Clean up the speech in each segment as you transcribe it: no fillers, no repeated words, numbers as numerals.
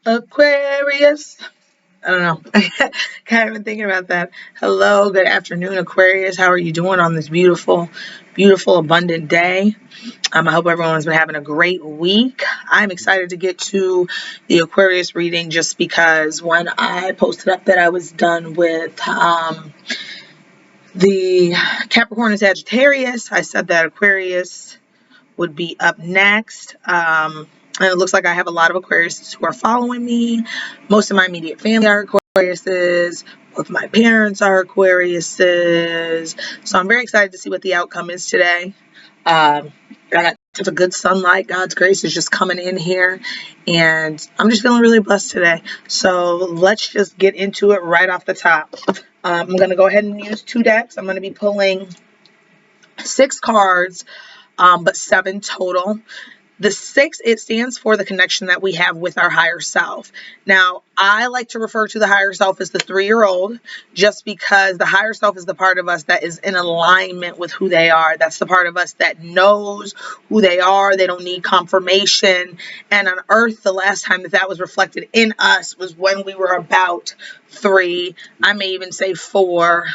Aquarius. I don't know. Kind of been thinking about that. Hello, good afternoon, Aquarius. How are you doing on this beautiful, beautiful, abundant day? I hope everyone's been having a great week. I'm excited to get to the Aquarius reading just because when I posted up that I was done with the Capricorn and Sagittarius, I said that Aquarius would be up next. And it looks like I have a lot of Aquariuses who are following me. Most of my immediate family are Aquariuses. Both my parents are Aquariuses. So I'm very excited to see what the outcome is today. I got tons of good sunlight. God's grace is just coming in here. And I'm just feeling really blessed today. So let's just get into it right off the top. I'm going to go ahead and use two decks. I'm going to be pulling 6 cards, but 7 total. The 6, it stands for the connection that we have with our higher self. Now, I like to refer to the higher self as the 3-year-old, just because the higher self is the part of us that is in alignment with who they are. That's the part of us that knows who they are. They don't need confirmation. And on Earth, the last time that was reflected in us was when we were about 3. I may even say 4.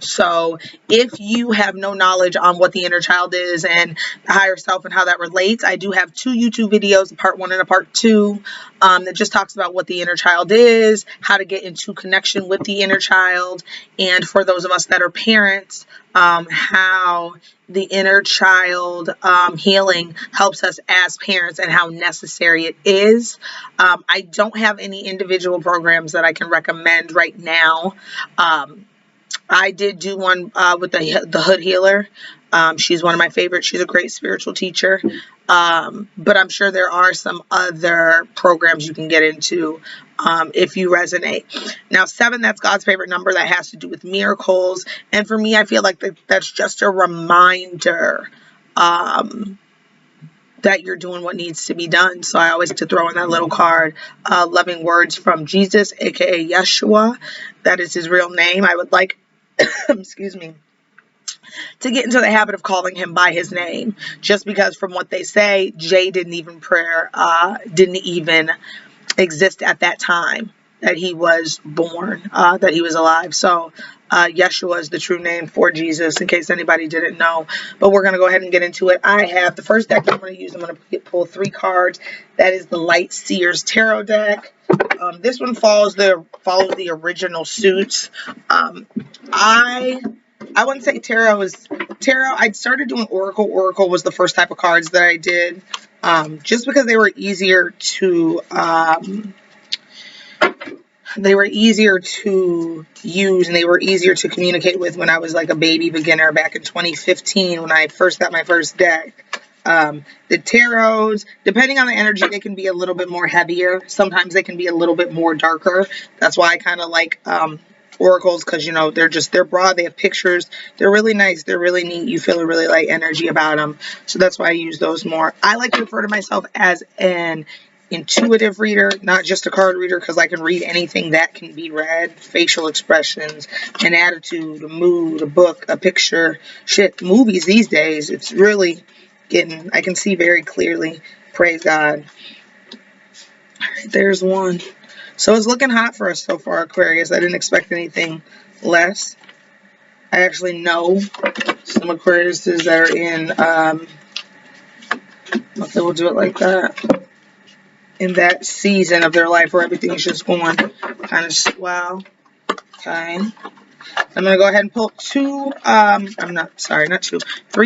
So if you have no knowledge on what the inner child is and the higher self and how that relates, I do have 2 YouTube videos, a part 1 and a part 2, that just talks about what the inner child is, how to get into connection with the inner child, and for those of us that are parents, how the inner child healing helps us as parents and how necessary it is. I don't have any individual programs that I can recommend right now. I did do one with the Hood Healer. She's one of my favorites. She's a great spiritual teacher. But I'm sure there are some other programs you can get into if you resonate. Now, 7, that's God's favorite number. That has to do with miracles. And for me, I feel like that's just a reminder that you're doing what needs to be done. So I always like to throw in that little card, loving words from Jesus, aka Yeshua. That is his real name. I would like excuse me, to get into the habit of calling him by his name, just because from what they say, Jay didn't even exist at that time that he was born, that he was alive. So Yeshua is the true name for Jesus, in case anybody didn't know. But we're going to go ahead and get into it. I have the first deck I'm going to use. I'm going to pull 3 cards. That is the Light Seers Tarot deck. This one follows the original suits. I wouldn't say tarot is tarot. I started doing Oracle. Oracle was the first type of cards that I did, just because they were easier to use, and they were easier to communicate with when I was like a baby beginner back in 2015 when I first got my first deck. The tarots, depending on the energy, they can be a little bit more heavier. Sometimes they can be a little bit more darker. That's why I kind of like oracles, because they're broad, they have pictures, they're really nice, they're really neat, you feel a really light energy about them. So that's why I use those more. I like to refer to myself as an intuitive reader, not just a card reader, because I can read anything that can be read. Facial expressions, an attitude, a mood, a book, a picture, movies these days, it's really getting, I can see very clearly. Praise God. All right, there's one. So it's looking hot for us so far, Aquarius. I didn't expect anything less. I actually know some Aquariuses that are in, okay, we'll do it like that, in that season of their life where everything's just going kind of swell. Okay. I'm going to go ahead and pull 3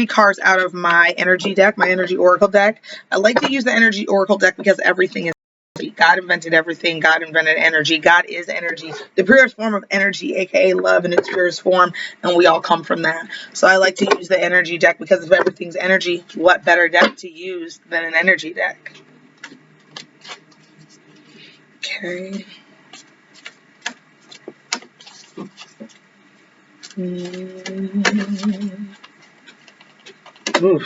cards out of my energy deck, my energy oracle deck. I like to use the energy oracle deck because everything is energy. God invented everything. God invented energy. God is energy, the purest form of energy, aka love in its purest form, and we all come from that. So I like to use the energy deck because if everything's energy, what better deck to use than an energy deck? Okay. Ooh.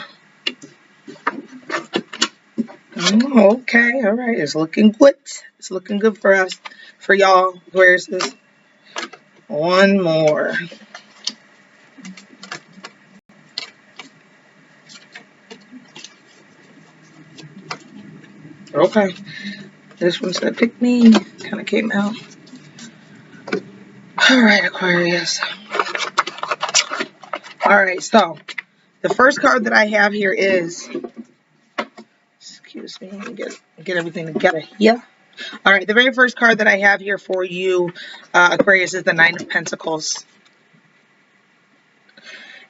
Oh, okay, all right. It's looking good. It's looking good for us, for y'all. Where's this? One more. Okay. This one said pick me. Kind of came out. All right, Aquarius. All right, so the first card that I have here is, excuse me, let me get everything together here. All right, the very first card that I have here for you, Aquarius, is the Nine of Pentacles.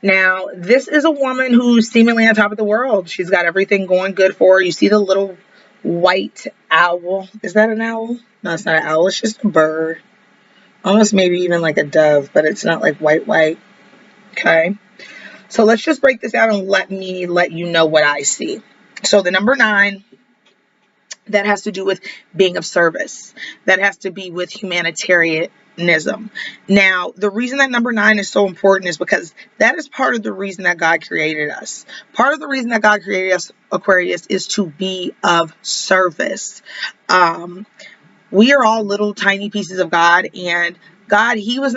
Now, this is a woman who's seemingly on top of the world. She's got everything going good for her. You see the little white owl. Is that an owl? No, it's not an owl. It's just a bird. Almost maybe even like a dove, but it's not like white. Okay. So let's just break this out and let you know what I see. So the number 9, that has to do with being of service. That has to be with humanitarianism. Now, the reason that number 9 is so important is because that is part of the reason that God created us. Part of the reason that God created us, Aquarius, is to be of service. We are all little tiny pieces of God, and God, He is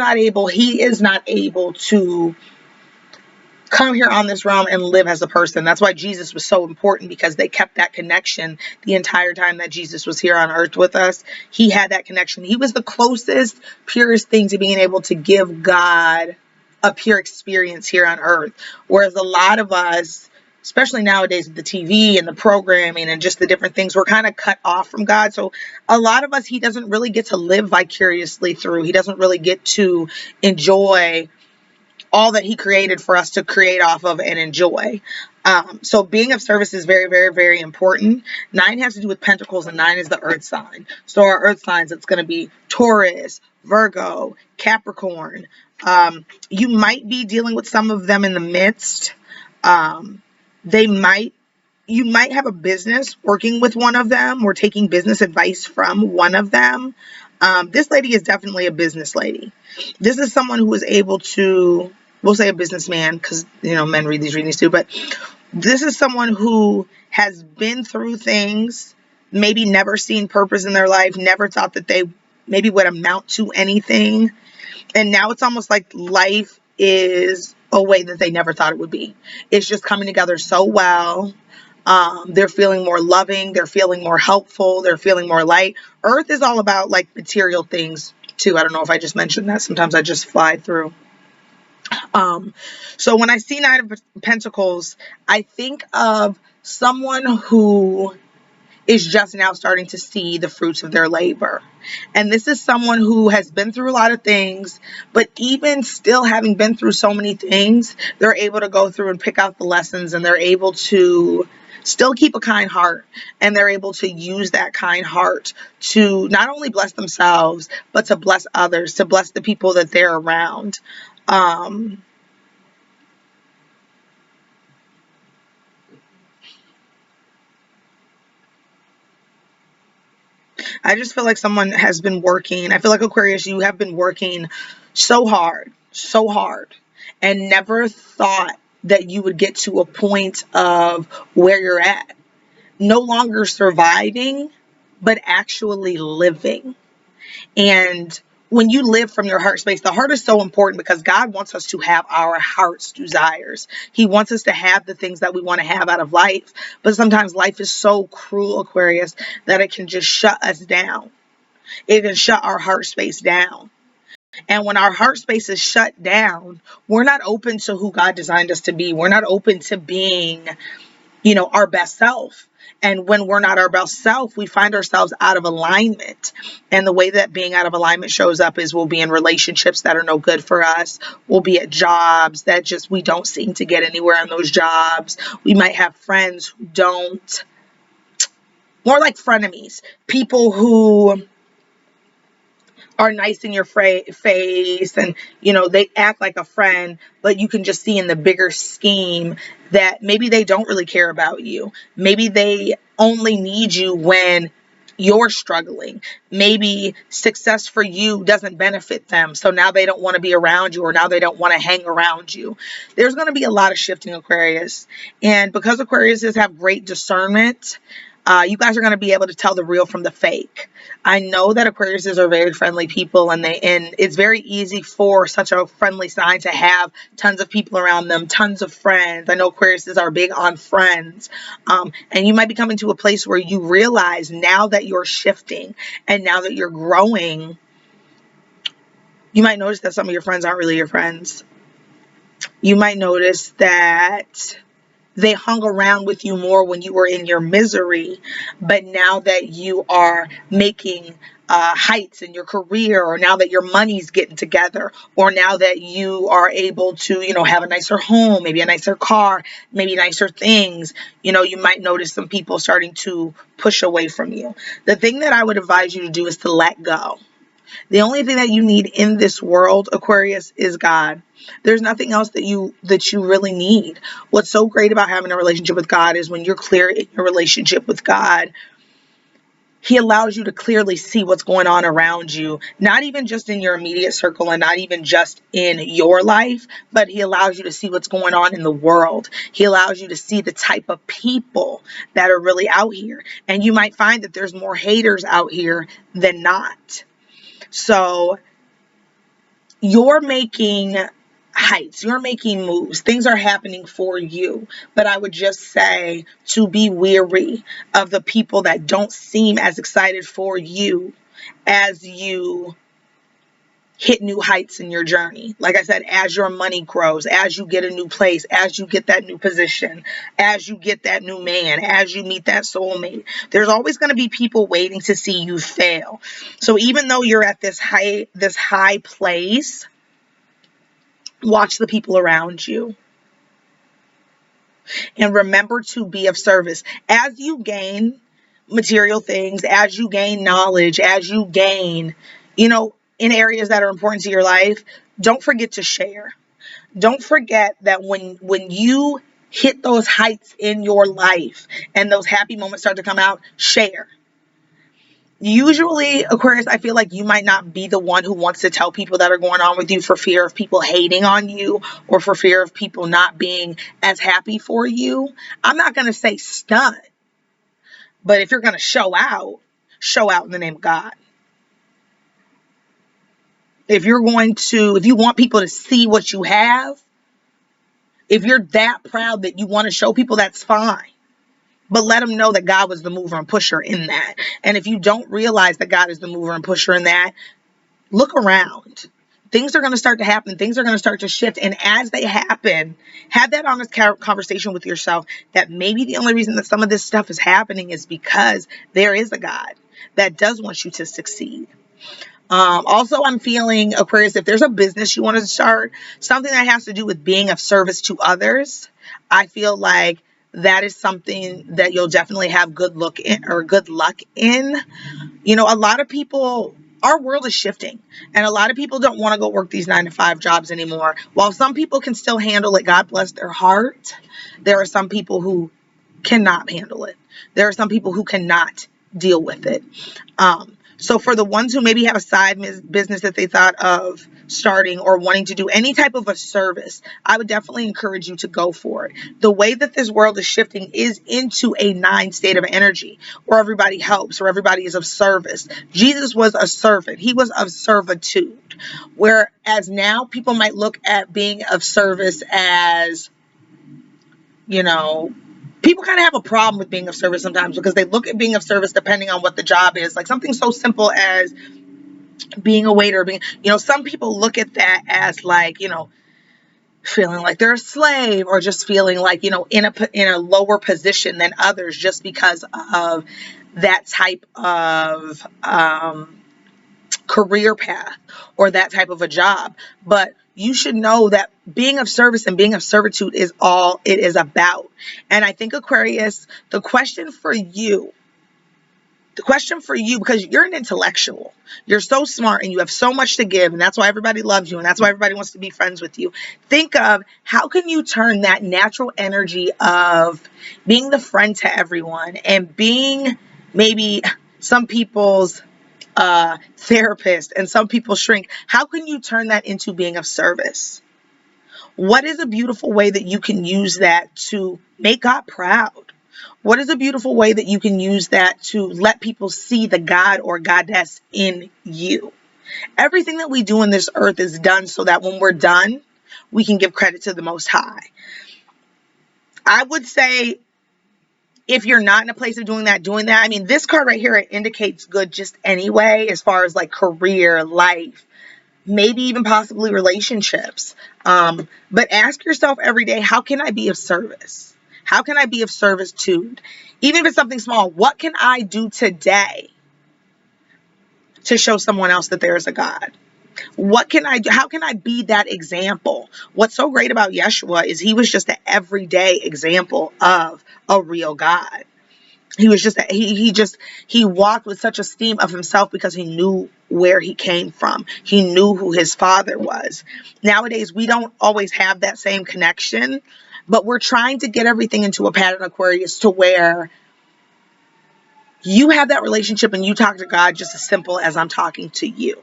not able to come here on this realm and live as a person. That's why Jesus was so important, because they kept that connection the entire time that Jesus was here on earth with us. He had that connection. He was the closest, purest thing to being able to give God a pure experience here on earth. Whereas a lot of us, especially nowadays with the TV and the programming and just the different things, we're kind of cut off from God. So a lot of us, He doesn't really get to live vicariously through. He doesn't really get to enjoy all that He created for us to create off of and enjoy. So being of service is very, very, very important. 9 has to do with Pentacles, and 9 is the earth sign. So our earth signs, it's going to be Taurus, Virgo, Capricorn. You might be dealing with some of them in the midst. You might have a business working with one of them or taking business advice from one of them. This lady is definitely a business lady. This is someone who is able to, we'll say a businessman, because, men read these readings too, but this is someone who has been through things, maybe never seen purpose in their life, never thought that they maybe would amount to anything. And now it's almost like life is a way that they never thought it would be. It's just coming together so well. They're feeling more loving. They're feeling more helpful. They're feeling more light. Earth is all about like material things too. I don't know if I just mentioned that. Sometimes I just fly through. So when I see 9 of Pentacles, I think of someone who is just now starting to see the fruits of their labor. And this is someone who has been through a lot of things, but even still having been through so many things, they're able to go through and pick out the lessons, and they're able to still keep a kind heart, and they're able to use that kind heart to not only bless themselves, but to bless others, to bless the people that they're around. I just feel like someone has been working. I feel like, Aquarius, you have been working so hard, and never thought that you would get to a point of where you're at. No longer surviving, but actually living. And when you live from your heart space, the heart is so important because God wants us to have our heart's desires. He wants us to have the things that we want to have out of life. But sometimes life is so cruel, Aquarius, that it can just shut us down. It can shut our heart space down. And when our heart space is shut down, we're not open to who God designed us to be. We're not open to being, our best self. And when we're not our best self, we find ourselves out of alignment. And the way that being out of alignment shows up is we'll be in relationships that are no good for us. We'll be at jobs that just we don't seem to get anywhere in those jobs. We might have friends who don't, more like frenemies, people who are nice in your face, and they act like a friend, but you can just see in the bigger scheme that maybe they don't really care about you. Maybe they only need you when you're struggling. Maybe success for you doesn't benefit them, so now they don't want to be around you, or now they don't want to hang around you. There's going to be a lot of shifting, Aquarius, and because Aquariuses have great discernment, You guys are going to be able to tell the real from the fake. I know that Aquariuses are very friendly people, and it's very easy for such a friendly sign to have tons of people around them, tons of friends. I know Aquariuses are big on friends. And you might be coming to a place where you realize, now that you're shifting and now that you're growing, you might notice that some of your friends aren't really your friends. You might notice that they hung around with you more when you were in your misery, but now that you are making heights in your career, or now that your money's getting together, or now that you are able to, have a nicer home, maybe a nicer car, maybe nicer things, you might notice some people starting to push away from you. The thing that I would advise you to do is to let go. The only thing that you need in this world, Aquarius, is God. There's nothing else that you really need. What's so great about having a relationship with God is when you're clear in your relationship with God, He allows you to clearly see what's going on around you, not even just in your immediate circle and not even just in your life, but He allows you to see what's going on in the world. He allows you to see the type of people that are really out here. And you might find that there's more haters out here than not. So you're making heights, you're making moves, things are happening for you. But I would just say to be weary of the people that don't seem as excited for you as you hit new heights in your journey. Like I said, as your money grows, as you get a new place, as you get that new position, as you get that new man, as you meet that soulmate, there's always going to be people waiting to see you fail. So even though you're at this high place, watch the people around you. And remember to be of service. As you gain material things, as you gain knowledge, as you gain, in areas that are important to your life, don't forget to share. Don't forget that when you hit those heights in your life and those happy moments start to come out, share. Usually, Aquarius, I feel like you might not be the one who wants to tell people that are going on with you for fear of people hating on you or for fear of people not being as happy for you. I'm not going to say stunt, but if you're going to show out in the name of God. If you want people to see what you have, if you're that proud that you want to show people, that's fine. But let them know that God was the mover and pusher in that. And if you don't realize that God is the mover and pusher in that, look around. Things are going to start to happen. Things are going to start to shift. And as they happen, have that honest conversation with yourself that maybe the only reason that some of this stuff is happening is because there is a God that does want you to succeed. Also, I'm feeling, Aquarius, if there's a business you want to start, something that has to do with being of service to others, I feel like that is something that you'll definitely have good luck in. A lot of people, our world is shifting, and a lot of people don't want to go work these 9-to-5 jobs anymore. While some people can still handle it, God bless their heart, there are some people who cannot handle it. There are some people who cannot deal with it. So for the ones who maybe have a side business that they thought of starting or wanting to do any type of a service, I would definitely encourage you to go for it. The way that this world is shifting is into a 9 state of energy where everybody helps, where everybody is of service. Jesus was a servant. He was of servitude. Whereas now people might look at being of service as, people kind of have a problem with being of service sometimes because they look at being of service depending on what the job is. Like something so simple as being a waiter, some people look at that as like, feeling like they're a slave or just feeling like, in a lower position than others just because of that type of career path or that type of a job. But you should know that being of service and being of servitude is all it is about. And I think, Aquarius, the question for you, because you're an intellectual, you're so smart and you have so much to give, and that's why everybody loves you and that's why everybody wants to be friends with you. Think of how can you turn that natural energy of being the friend to everyone and being maybe some people's therapist and some people shrink. How can you turn that into being of service? What is a beautiful way that you can use that to make God proud? What is a beautiful way that you can use that to let people see the God or goddess in you? Everything that we do in this earth is done so that when we're done, we can give credit to the Most High. I would say if you're not in a place of doing that. I mean, this card right here, it indicates good just anyway, as far as like career, life, maybe even possibly relationships. But ask yourself every day, how can I be of service? How can I be of service to, even if it's something small, what can I do today to show someone else that there is a God? What can I do? How can I be that example? What's so great about Yeshua is he was just an everyday example of a real God. He was just, he walked with such esteem of himself because he knew where he came from. He knew who his father was. Nowadays, we don't always have that same connection, but we're trying to get everything into a pattern, Aquarius, to where you have that relationship and you talk to God just as simple as I'm talking to you.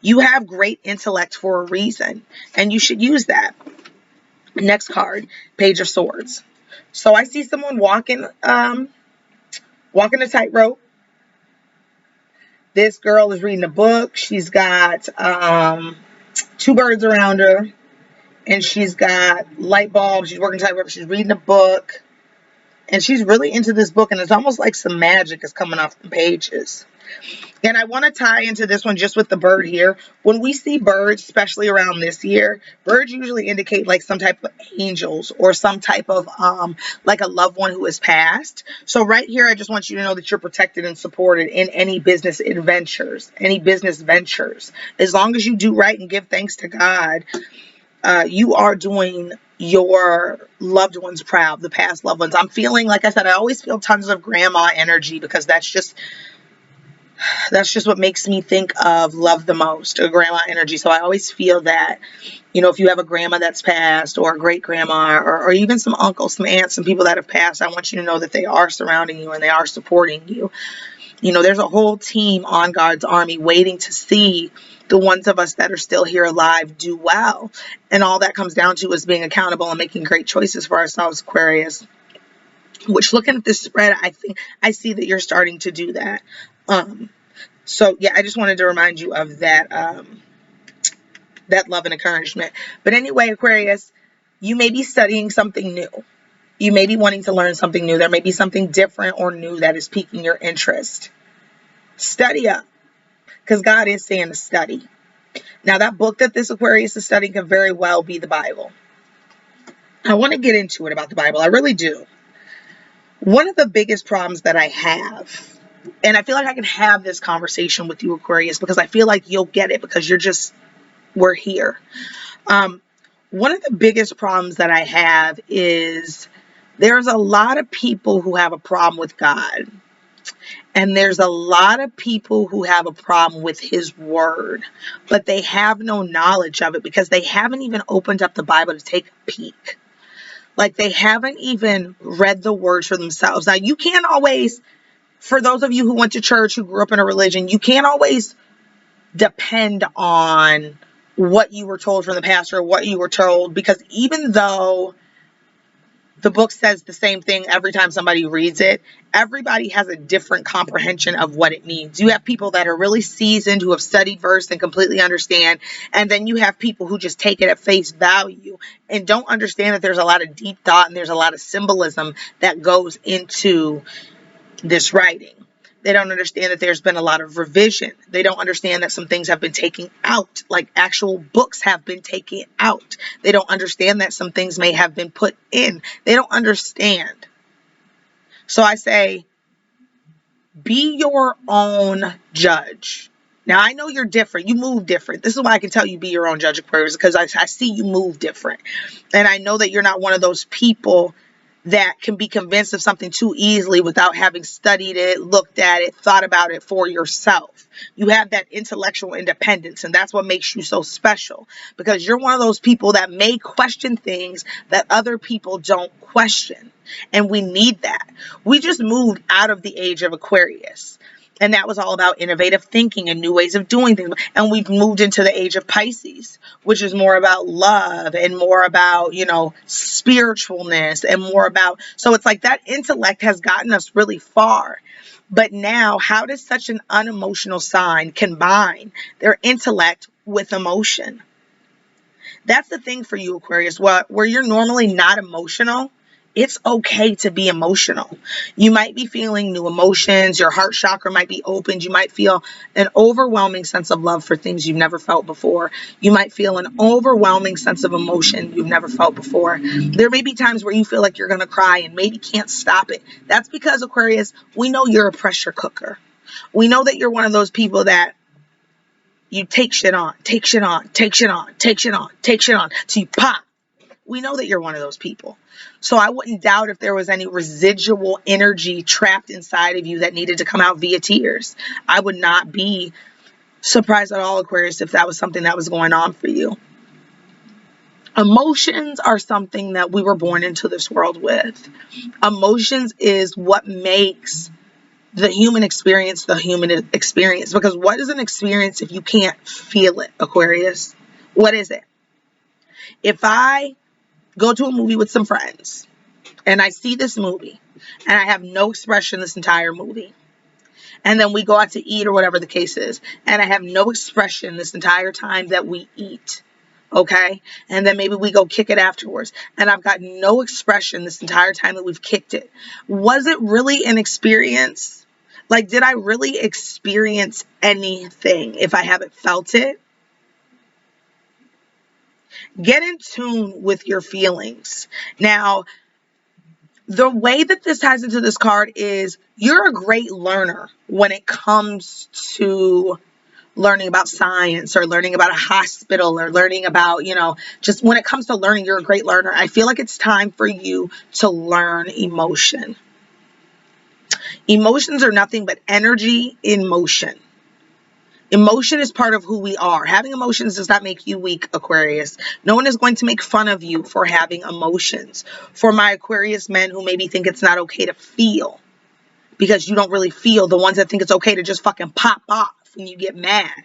You have great intellect for a reason, and you should use that. Next card, Page of Swords. So I see someone walking a tightrope. This girl is reading a book. She's got two birds around her, and she's got light bulbs. She's working tightrope. She's reading a book, and she's really into this book, and it's almost like some magic is coming off the pages. And I want to tie into this one just with the bird here. When we see birds, especially around this year, birds usually indicate like some type of angels or some type of like a loved one who has passed. So right here, I just want you to know that you're protected and supported in any business ventures. As long as you do right and give thanks to God, you are doing your loved ones proud, the past loved ones. I'm feeling, like I said, I always feel tons of grandma energy because that's just what makes me think of love the most, or grandma energy. So I always feel that, you know, if you have a grandma that's passed, or a great grandma, or even some uncles, some aunts, some people that have passed, I want you to know that they are surrounding you and they are supporting you. You know, there's a whole team on God's army waiting to see the ones of us that are still here alive do well. And all that comes down to is being accountable and making great choices for ourselves, Aquarius. Which, looking at this spread, I think I see that you're starting to do that. So yeah, I just wanted to remind you of that, that love and encouragement. But anyway, Aquarius, you may be studying something new. You may be wanting to learn something new. There may be something different or new that is piquing your interest. Study up, because God is saying to study. Now, that book that this Aquarius is studying could very well be the Bible. I want to get into it about the Bible. I really do. One of the biggest problems that I have, and I feel like I can have this conversation with you, Aquarius, because I feel like you'll get it because we're here. One of the biggest problems that I have is there's a lot of people who have a problem with God. And there's a lot of people who have a problem with his word, but they have no knowledge of it because they haven't even opened up the Bible to take a peek. Like, they haven't even read the words for themselves. Now, you can't always, for those of you who went to church, who grew up in a religion, you can't always depend on what you were told from the pastor or what you were told, because even though the book says the same thing every time somebody reads it, everybody has a different comprehension of what it means. You have people that are really seasoned, who have studied verse and completely understand, and then you have people who just take it at face value and don't understand that there's a lot of deep thought and there's a lot of symbolism that goes into this writing. They don't understand that there's been a lot of revision. They don't understand that some things have been taken out, like actual books have been taken out. They don't understand that some things may have been put in. They don't understand. So I say, be your own judge. Now, I know you're different. You move different. This is why I can tell you be your own judge, Aquarius, because I see you move different. And I know that you're not one of those people that can be convinced of something too easily without having studied it, looked at it, thought about it for yourself. You have that intellectual independence, and that's what makes you so special, because you're one of those people that may question things that other people don't question. And we need that. We just moved out of the age of Aquarius. And that was all about innovative thinking and new ways of doing things. And we've moved into the age of Pisces, which is more about love and more about, spiritualness and more about, so it's like that intellect has gotten us really far. But now, how does such an unemotional sign combine their intellect with emotion? That's the thing for you, Aquarius. Where you're normally not emotional, it's okay to be emotional. You might be feeling new emotions. Your heart chakra might be opened. You might feel an overwhelming sense of love for things you've never felt before. You might feel an overwhelming sense of emotion you've never felt before. There may be times where you feel like you're going to cry and maybe can't stop it. That's because, Aquarius, we know you're a pressure cooker. We know that you're one of those people that you take shit on, take shit on, take shit on, take shit on, take shit on, till you pop. We know that you're one of those people. So I wouldn't doubt if there was any residual energy trapped inside of you that needed to come out via tears. I would not be surprised at all, Aquarius, if that was something that was going on for you. Emotions are something that we were born into this world with. Emotions is what makes the human experience the human experience. Because what is an experience if you can't feel it, Aquarius? What is it? If I go to a movie with some friends and I see this movie and I have no expression this entire movie, and then we go out to eat or whatever the case is, and I have no expression this entire time that we eat, okay? And then maybe we go kick it afterwards, and I've got no expression this entire time that we've kicked it. Was it really an experience? Like, did I really experience anything if I haven't felt it? Get in tune with your feelings. Now, the way that this ties into this card is you're a great learner when it comes to learning about science or learning about a hospital or learning about, just when it comes to learning, you're a great learner. I feel like it's time for you to learn emotion. Emotions are nothing but energy in motion. Emotion is part of who we are. Having emotions does not make you weak, Aquarius. No one is going to make fun of you for having emotions. For my Aquarius men who maybe think it's not okay to feel because you don't really feel, the ones that think it's okay to just fucking pop off when you get mad.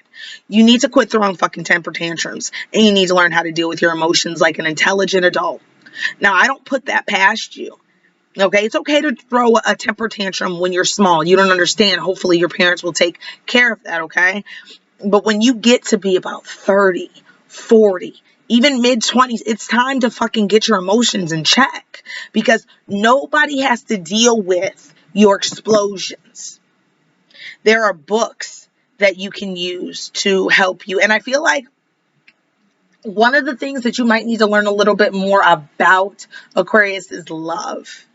You need to quit throwing fucking temper tantrums, and you need to learn how to deal with your emotions like an intelligent adult. Now, I don't put that past you. Okay, it's okay to throw a temper tantrum when you're small. You don't understand. Hopefully your parents will take care of that, okay? But when you get to be about 30, 40, even mid-20s, it's time to fucking get your emotions in check, because nobody has to deal with your explosions. There are books that you can use to help you. And I feel like one of the things that you might need to learn a little bit more about, Aquarius, is love.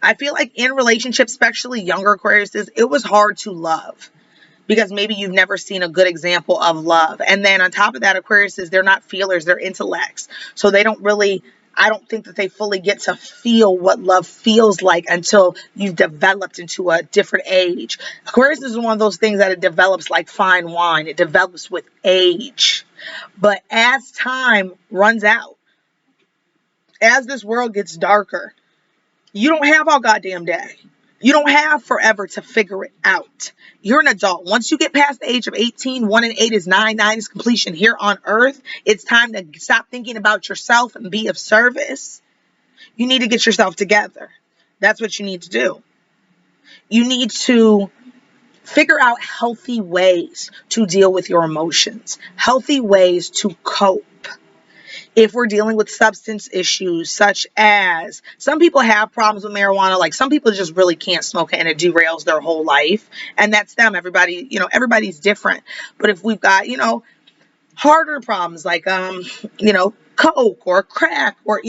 I feel like in relationships, especially younger Aquariuses, it was hard to love because maybe you've never seen a good example of love. And then on top of that, Aquariuses, they're not feelers, they're intellects. So they don't really, I don't think that they fully get to feel what love feels like until you've developed into a different age. Aquarius is one of those things that it develops like fine wine. It develops with age. But as time runs out, as this world gets darker, you don't have all goddamn day. You don't have forever to figure it out. You're an adult. Once you get past the age of 18, 1 and 8 is 9, 9 is completion here on earth. It's time to stop thinking about yourself and be of service. You need to get yourself together. That's what you need to do. You need to figure out healthy ways to deal with your emotions, healthy ways to cope. If we're dealing with substance issues, such as some people have problems with marijuana, like some people just really can't smoke and it derails their whole life. And that's them. Everybody, everybody's different. But if we've got, harder problems like, coke or crack or,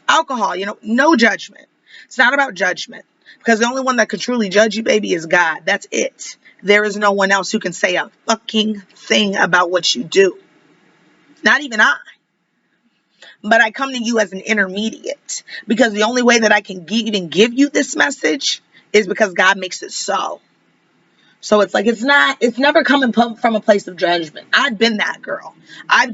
alcohol, no judgment. It's not about judgment, because the only one that could truly judge you, baby, is God. That's it. There is no one else who can say a fucking thing about what you do. Not even I. But I come to you as an intermediate, because the only way that I can even give you this message is because God makes it so. So it's like, it's never coming from a place of judgment. I've been that girl. I've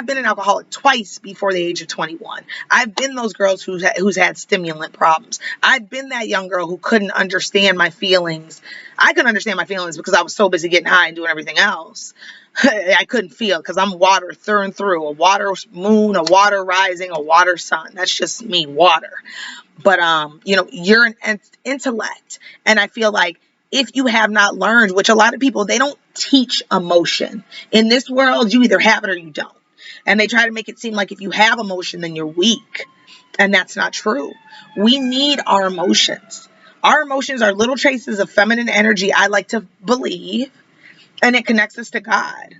been an alcoholic twice before the age of 21. I've been those girls who's had stimulant problems. I've been that young girl who couldn't understand my feelings. I couldn't understand my feelings because I was so busy getting high and doing everything else. I couldn't feel, because I'm water through and through, a water moon, a water rising, a water sun. That's just me, water. But, you're an intellect. And I feel like if you have not learned, which a lot of people, they don't teach emotion. In this world, you either have it or you don't. And they try to make it seem like if you have emotion, then you're weak. And that's not true. We need our emotions. Our emotions are little traces of feminine energy, I like to believe, and it connects us to God.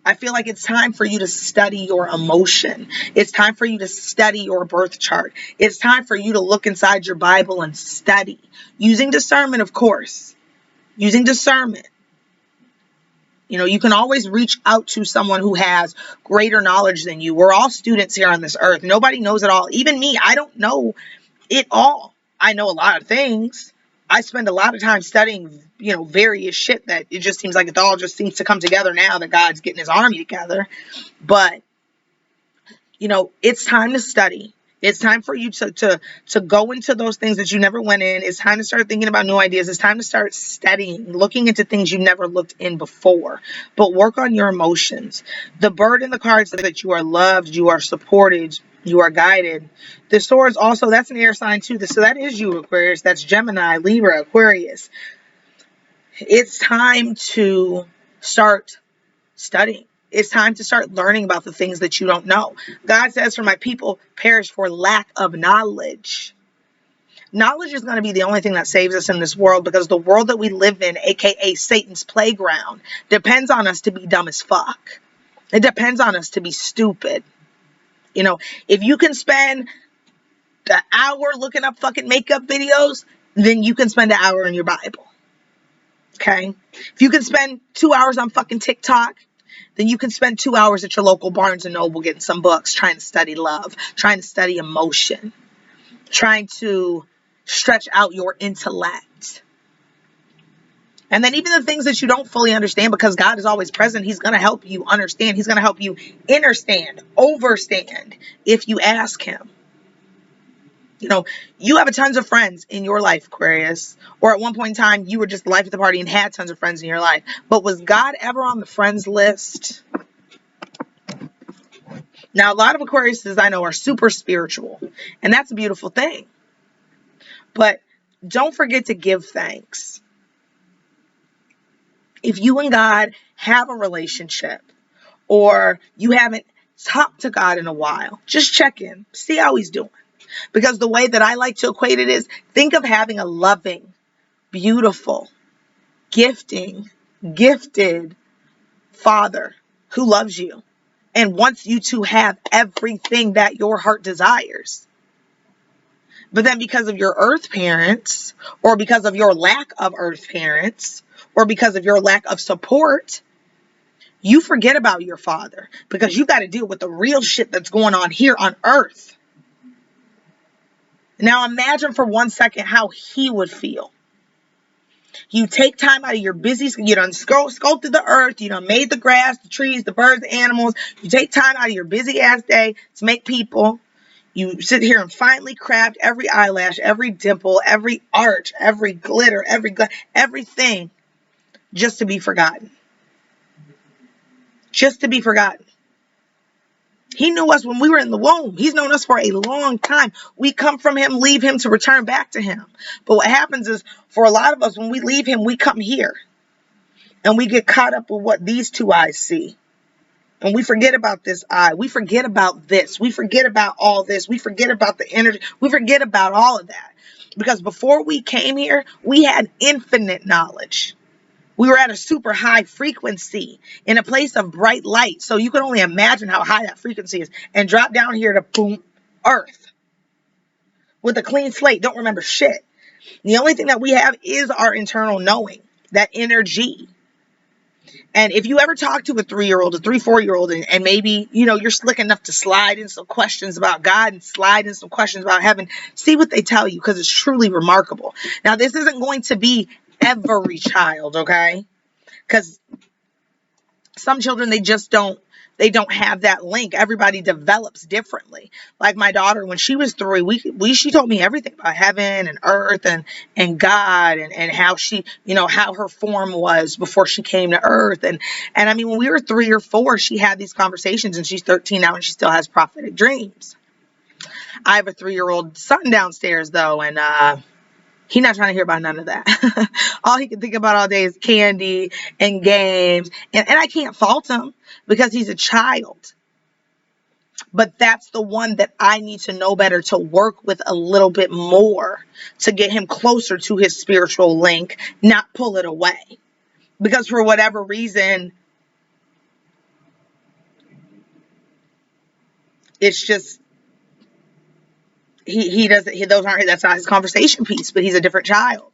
I feel like it's time for you to study your emotion. It's time for you to study your birth chart. It's time for you to look inside your Bible and study. Using discernment, of course. Using discernment. You can always reach out to someone who has greater knowledge than you. We're all students here on this earth. Nobody knows it all. Even me, I don't know it all. I know a lot of things. I spend a lot of time studying, various shit that it just seems like it all just seems to come together now that God's getting his army together. But, it's time to study. It's time for you to go into those things that you never went in. It's time to start thinking about new ideas. It's time to start studying, looking into things you never looked in before. But work on your emotions. The bird in the card says that you are loved, you are supported, you are guided. The swords also, that's an air sign too. So that is you, Aquarius. That's Gemini, Libra, Aquarius. It's time to start studying. It's time to start learning about the things that you don't know. God says, for my people perish for lack of knowledge. Knowledge is going to be the only thing that saves us in this world, because the world that we live in, aka Satan's playground, depends on us to be dumb as fuck. It depends on us to be stupid. If you can spend an hour looking up fucking makeup videos, then you can spend an hour in your Bible. Okay? If you can spend 2 hours on fucking TikTok, then you can spend 2 hours at your local Barnes & Noble getting some books, trying to study love, trying to study emotion, trying to stretch out your intellect. And then even the things that you don't fully understand, because God is always present, he's going to help you understand. He's going to help you understand, overstand if you ask him. You have tons of friends in your life, Aquarius, or at one point in time, you were just the life of the party and had tons of friends in your life. But was God ever on the friends list? Now, a lot of Aquariuses I know are super spiritual, and that's a beautiful thing. But don't forget to give thanks. If you and God have a relationship, or you haven't talked to God in a while, just check in, see how he's doing. Because the way that I like to equate it is, think of having a loving, beautiful, gifted father who loves you and wants you to have everything that your heart desires. But then because of your earth parents, or because of your lack of earth parents, or because of your lack of support, you forget about your father, because you got to deal with the real shit that's going on here on earth. Now imagine for 1 second how he would feel. You take time out of your busy, you done sculpted the earth, you done made the grass, the trees, the birds, the animals. You take time out of your busy ass day to make people. You sit here and finally craft every eyelash, every dimple, every arch, every glitter, everything just to be forgotten. Just to be forgotten. He knew us when we were in the womb. He's known us for a long time. We come from him, leave him to return back to him. But what happens is, for a lot of us, when we leave him, we come here. And we get caught up with what these two eyes see. And we forget about this eye. We forget about this. We forget about all this. We forget about the energy. We forget about all of that. Because before we came here, we had infinite knowledge. We were at a super high frequency in a place of bright light. So you can only imagine how high that frequency is. And drop down here to boom, earth. With a clean slate. Don't remember shit. The only thing that we have is our internal knowing. That energy. And if you ever talk to a 3-year-old, a 4-year-old, and maybe, you're slick enough to slide in some questions about God and slide in some questions about heaven, see what they tell you, because it's truly remarkable. Now, this isn't going to be Every child, okay? Because some children, they don't have that link. Everybody develops differently. Like my daughter, when she was 3, she told me everything about heaven and earth and God and how she, how her form was before she came to earth. And I mean, when we were 3 or 4, she had these conversations, and she's 13 now and she still has prophetic dreams. I have a 3-year-old son downstairs though, and he's not trying to hear about none of that. All he can think about all day is candy and games. And I can't fault him because he's a child. But that's the one that I need to know better, to work with a little bit more, to get him closer to his spiritual link, not pull it away. Because for whatever reason, it's just, he doesn't, that's not his conversation piece, but he's a different child.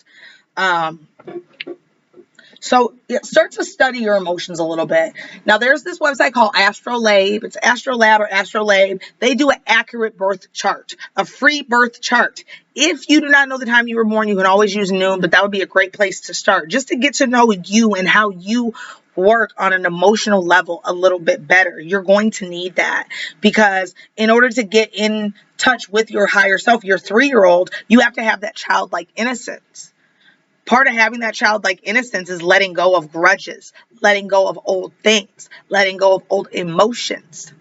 So start to study your emotions a little bit. Now, there's this website called Astrolabe. It's Astrolab or Astrolabe. They do an accurate birth chart, a free birth chart. If you do not know the time you were born, you can always use noon, but that would be a great place to start, just to get to know you and how you work on an emotional level a little bit better. You're going to need that, because in order to get in touch with your higher self, your 3-year-old, you have to have that childlike innocence. Part of having that childlike innocence is letting go of grudges, letting go of old things, letting go of old emotions.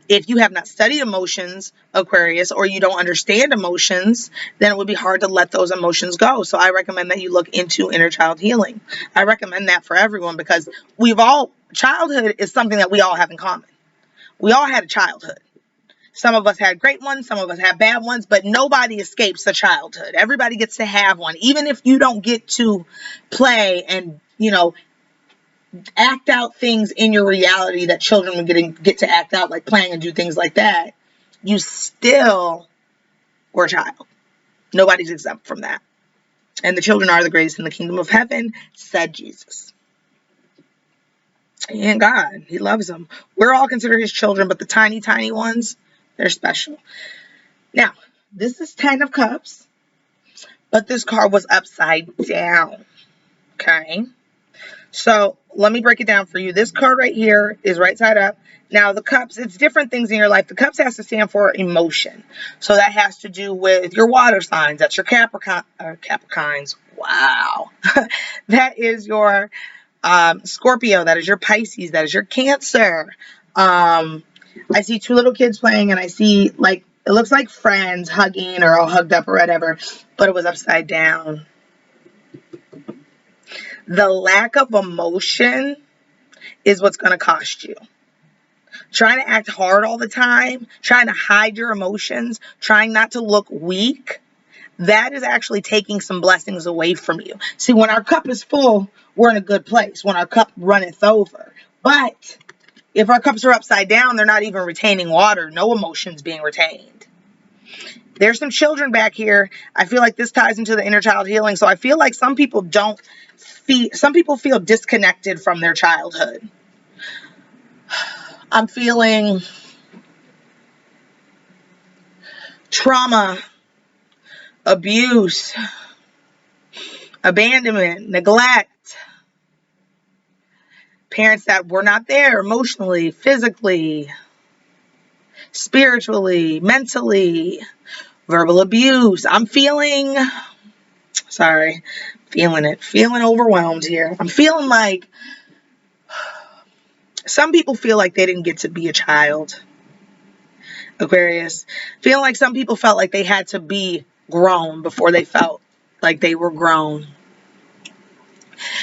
If you have not studied emotions, Aquarius, or you don't understand emotions, then it would be hard to let those emotions go. So I recommend that you look into inner child healing. I recommend that for everyone, because childhood is something that we all have in common. We all had a childhood. Some of us had great ones, some of us had bad ones, but nobody escapes a childhood. Everybody gets to have one. Even if you don't get to play and, act out things in your reality that children would get to act out, like playing and do things like that, you still were a child. Nobody's exempt from that. And the children are the greatest in the kingdom of heaven, said Jesus. And God, he loves them. We're all considered his children, but the tiny, tiny ones, they're special. Now, this is 10 of Cups, but this card was upside down. Okay. So let me break it down for you. This card right here is right side up. Now, the Cups, it's different things in your life. The Cups has to stand for emotion. So that has to do with your water signs. That's your Capricorns. Wow. That is your Scorpio. That is your Pisces. That is your Cancer. I see 2 little kids playing, and I see, it looks like friends hugging or all hugged up or whatever, but it was upside down. The lack of emotion is what's going to cost you. Trying to act hard all the time, trying to hide your emotions, trying not to look weak, that is actually taking some blessings away from you. See, when our cup is full, we're in a good place. When our cup runneth over. But if our cups are upside down, they're not even retaining water. No emotions being retained. There's some children back here. I feel like this ties into the inner child healing. So I feel like some people feel disconnected from their childhood. I'm feeling trauma, abuse, abandonment, neglect. Parents that were not there emotionally, physically, spiritually, mentally, verbal abuse. I'm feeling overwhelmed here. I'm feeling like some people feel like they didn't get to be a child. Aquarius. Feeling like some people felt like they had to be grown before they felt like they were grown.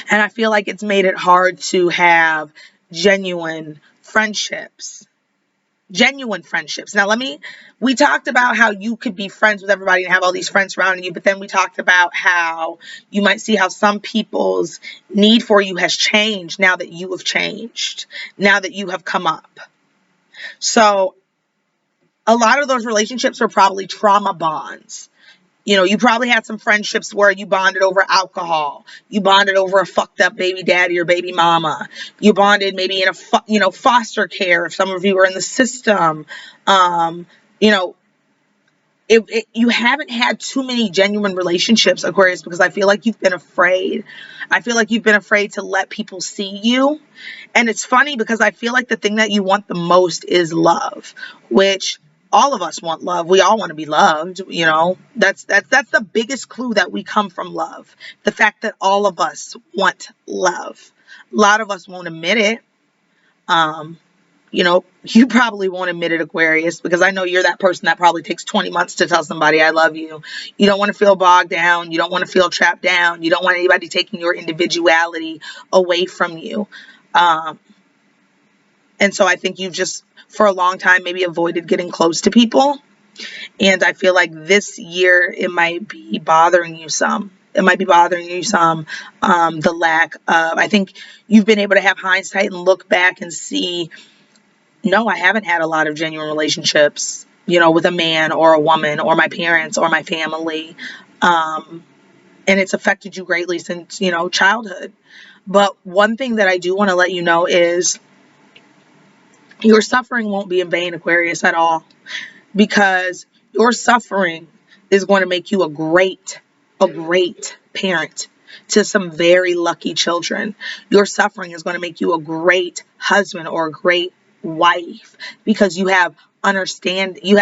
And I feel like it's made it hard to have genuine friendships. Now, we talked about how you could be friends with everybody and have all these friends surrounding you, but then we talked about how you might see how some people's need for you has changed now that you have changed, now that you have come up. So a lot of those relationships are probably trauma bonds. You probably had some friendships where you bonded over alcohol. You bonded over a fucked up baby daddy or baby mama. You bonded maybe in foster care if some of you were in the system. You haven't had too many genuine relationships, Aquarius, because I feel like you've been afraid. I feel like you've been afraid to let people see you. And it's funny because I feel like the thing that you want the most is love, which all of us want love. We all want to be loved, you know. That's the biggest clue that we come from love. The fact that all of us want love. A lot of us won't admit it. You know, you probably won't admit it, Aquarius, because I know you're that person that probably takes 20 months to tell somebody I love you. You don't want to feel bogged down. You don't want to feel trapped down. You don't want anybody taking your individuality away from you. And so I think you've just, for a long time, maybe avoided getting close to people. And I feel like this year, it might be bothering you some. It might be bothering you some, the lack of, I think you've been able to have hindsight and look back and see, no, I haven't had a lot of genuine relationships, you know, with a man or a woman or my parents or my family. And it's affected you greatly since, you know, childhood. But one thing that I do want to let you know is your suffering won't be in vain, Aquarius, at all, because your suffering is going to make you a great parent to some very lucky children. Your suffering is going to make you a great husband or a great wife because you have understanding. You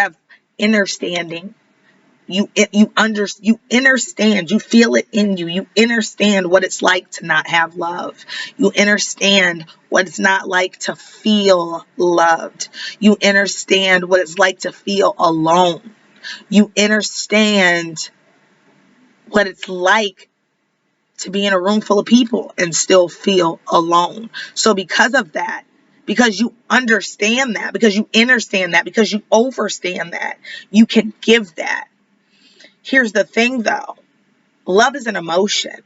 understand, you feel it in you. You understand what it's like to not have love. You understand what it's not like to feel loved. You understand what it's like to feel alone. You understand what it's like to be in a room full of people and still feel alone. So because of that, because you understand that, because you understand that, because you overstand that, you can give that. Here's the thing though. Love is an emotion.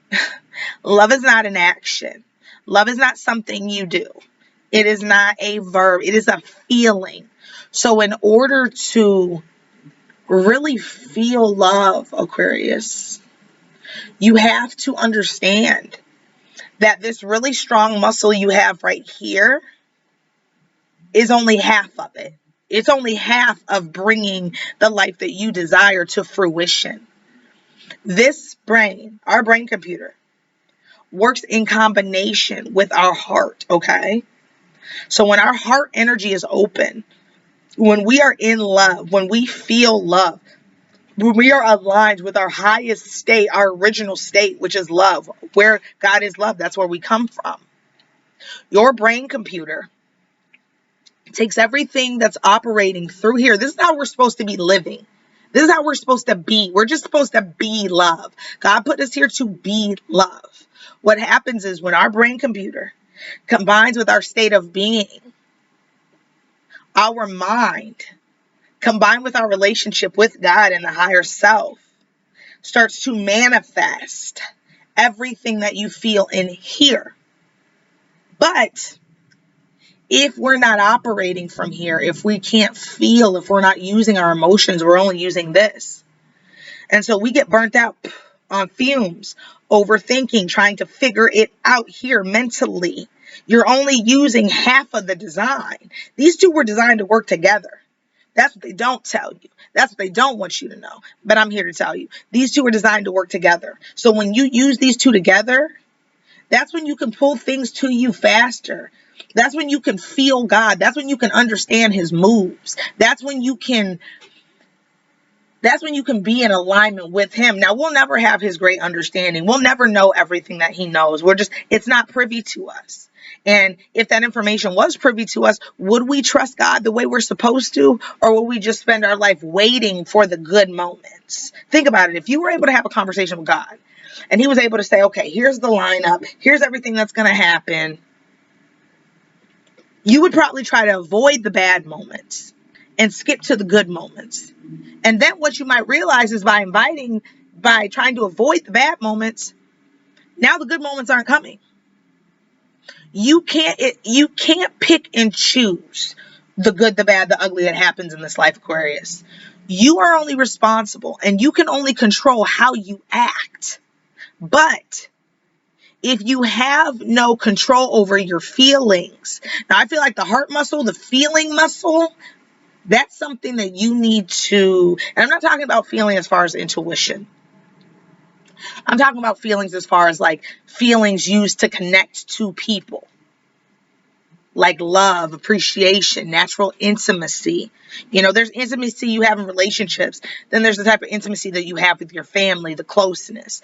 Love is not an action. Love is not something you do. It is not a verb. It is a feeling. So in order to really feel love, Aquarius, you have to understand that this really strong muscle you have right here is only half of it. It's only half of bringing the life that you desire to fruition. This brain, our brain computer, works in combination with our heart, okay? So when our heart energy is open, when we are in love, when we feel love, when we are aligned with our highest state, our original state, which is love, where God is love, that's where we come from. Your brain computer takes everything that's operating through here. This is how we're supposed to be living. This is how we're supposed to be. We're just supposed to be love. God put us here to be love. What happens is when our brain computer combines with our state of being, our mind, combined with our relationship with God and the higher self, starts to manifest everything that you feel in here. But if we're not operating from here, if we can't feel, if we're not using our emotions, we're only using this. And so we get burnt out on fumes, overthinking, trying to figure it out here mentally. You're only using half of the design. These two were designed to work together. That's what they don't tell you. That's what they don't want you to know. But I'm here to tell you. These two are designed to work together. So when you use these two together, that's when you can pull things to you faster. That's when you can feel God. That's when you can understand his moves. That's when you can be in alignment with him. Now, we'll never have his great understanding. We'll never know everything that he knows. It's not privy to us. And if that information was privy to us, would we trust God the way we're supposed to? Or will we just spend our life waiting for the good moments? Think about it. If you were able to have a conversation with God and he was able to say, okay, here's the lineup, here's everything that's going to happen, you would probably try to avoid the bad moments and skip to the good moments. And then what you might realize is by trying to avoid the bad moments, now the good moments aren't coming. You can't pick and choose the good, the bad, the ugly that happens in this life, Aquarius. You are only responsible and you can only control how you act. But if you have no control over your feelings, now I feel like the heart muscle, the feeling muscle, That's something that you need to, and I'm not talking about feeling as far as intuition. I'm talking about feelings as far as like feelings used to connect to people. Like love, appreciation, natural intimacy. You know, there's intimacy you have in relationships. Then there's the type of intimacy that you have with your family, the closeness.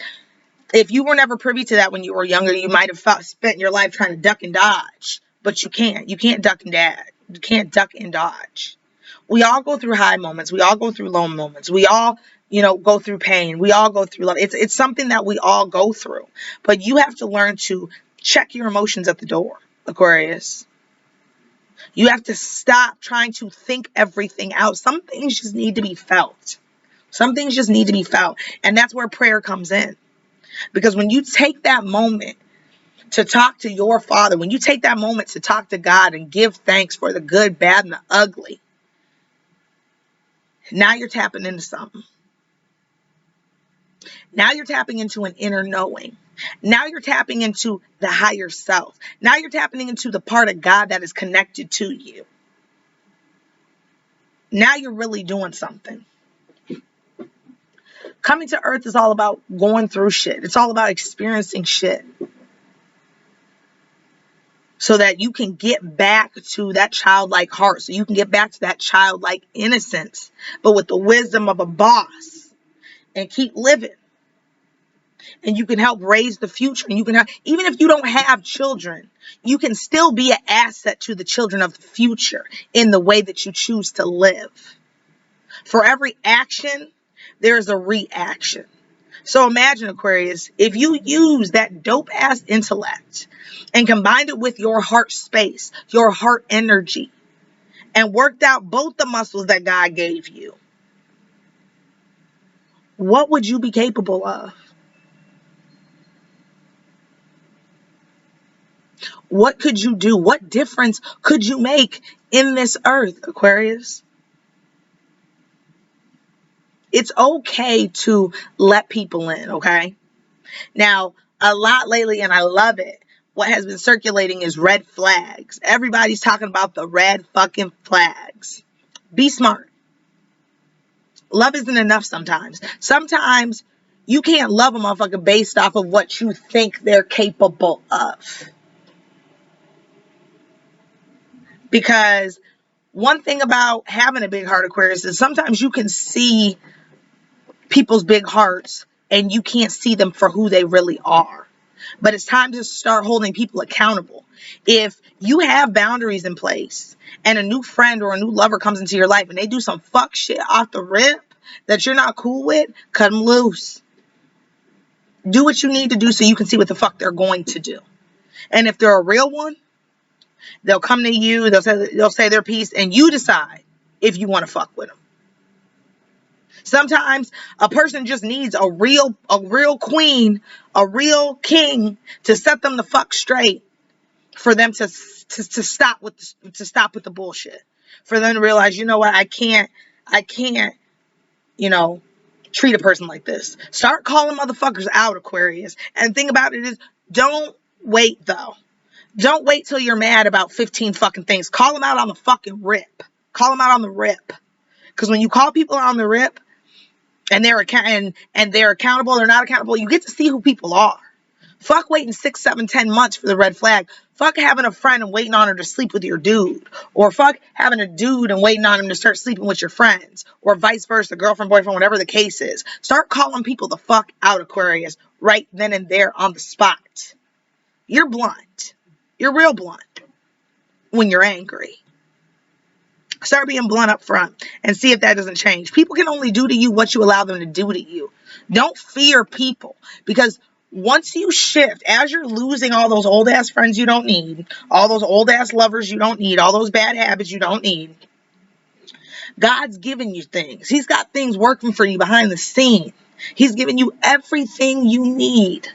If you were never privy to that when you were younger, you might have spent your life trying to duck and dodge. But you can't. You can't duck and dodge. You can't duck and dodge. We all go through high moments. We all go through low moments. We all, go through pain. We all go through love. It's something that we all go through. But you have to learn to check your emotions at the door, Aquarius. You have to stop trying to think everything out. Some things just need to be felt. Some things just need to be felt. And that's where prayer comes in. Because when you take that moment to talk to your Father, when you take that moment to talk to God and give thanks for the good, bad, and the ugly, now you're tapping into something. Now you're tapping into an inner knowing. Now you're tapping into the higher self. Now you're tapping into the part of God that is connected to you. Now you're really doing something. Coming to earth is all about going through shit. It's all about experiencing shit. So that you can get back to that childlike heart. So you can get back to that childlike innocence. But with the wisdom of a boss. And keep living. And you can help raise the future. And you can have, even if you don't have children, you can still be an asset to the children of the future in the way that you choose to live. For every action, there's a reaction. So imagine, Aquarius, if you use that dope ass intellect and combined it with your heart space, your heart energy, and worked out both the muscles that God gave you, what would you be capable of? What could you do? What difference could you make in this earth, Aquarius? It's okay to let people in, okay? Now, a lot lately, and I love it, what has been circulating is red flags. Everybody's talking about the red fucking flags. Be smart. Love isn't enough sometimes. Sometimes you can't love a motherfucker based off of what you think they're capable of. Because one thing about having a big heart, Aquarius, is sometimes you can see people's big hearts and you can't see them for who they really are. But it's time to start holding people accountable. If you have boundaries in place and a new friend or a new lover comes into your life and they do some fuck shit off the rip that you're not cool with, cut them loose. Do what you need to do so you can see what the fuck they're going to do. And if they're a real one, they'll come to you, they'll say their piece, and you decide if you want to fuck with them. Sometimes a person just needs a real queen, a real king to set them the fuck straight, for them to stop with the bullshit. For them to realize, you know what, I can't, treat a person like this. Start calling motherfuckers out, Aquarius. And the thing about it is, don't wait though. Don't wait till you're mad about 15 fucking things. Call them out on the fucking rip. Call them out on the rip. Because when you call people out on the rip, and they're accountable, they're not accountable, you get to see who people are. Fuck waiting 6, 7, 10 months for the red flag. Fuck having a friend and waiting on her to sleep with your dude. Or fuck having a dude and waiting on him to start sleeping with your friends. Or vice versa, girlfriend, boyfriend, whatever the case is. Start calling people the fuck out, Aquarius, right then and there on the spot. You're blunt. You're real blunt when you're angry. Start being blunt up front and see if that doesn't change. People can only do to you what you allow them to do to you. Don't fear people, because once you shift, as you're losing all those old ass friends you don't need, all those old ass lovers you don't need, all those bad habits you don't need, God's giving you things. He's got things working for you behind the scene. He's giving you everything you need.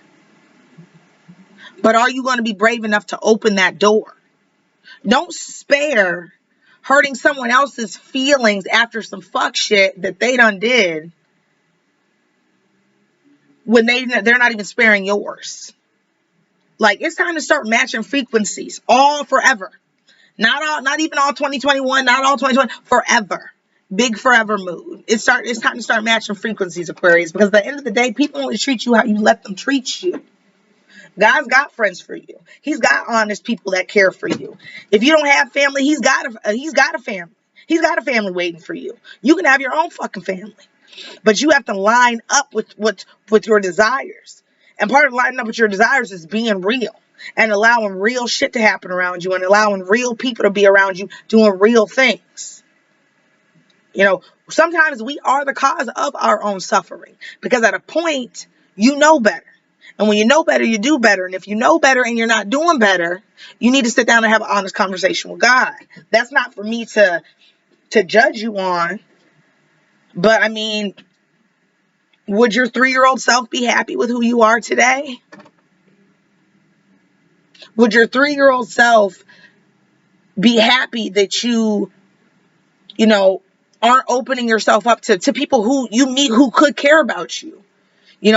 But are you going to be brave enough to open that door? Don't spare hurting someone else's feelings after some fuck shit that they done did when they're not even sparing yours. Like, it's time to start matching frequencies all forever. Not even all 2021, not all 2020, forever. Big forever mood. It's time to start matching frequencies, Aquarius, because at the end of the day, people only treat you how you let them treat you. God's got friends for you. He's got honest people that care for you. If you don't have family, he's got a family. He's got a family waiting for you. You can have your own fucking family, but you have to line up with your desires. And part of lining up with your desires is being real and allowing real shit to happen around you and allowing real people to be around you doing real things. You know, sometimes we are the cause of our own suffering because at a point, you know better. And when you know better, you do better. And if you know better and you're not doing better, you need to sit down and have an honest conversation with God. That's not for me to judge you on. But I mean, would your 3-year-old self be happy with who you are today? Would your 3-year-old self be happy that you aren't opening yourself up to people who you meet who could care about you?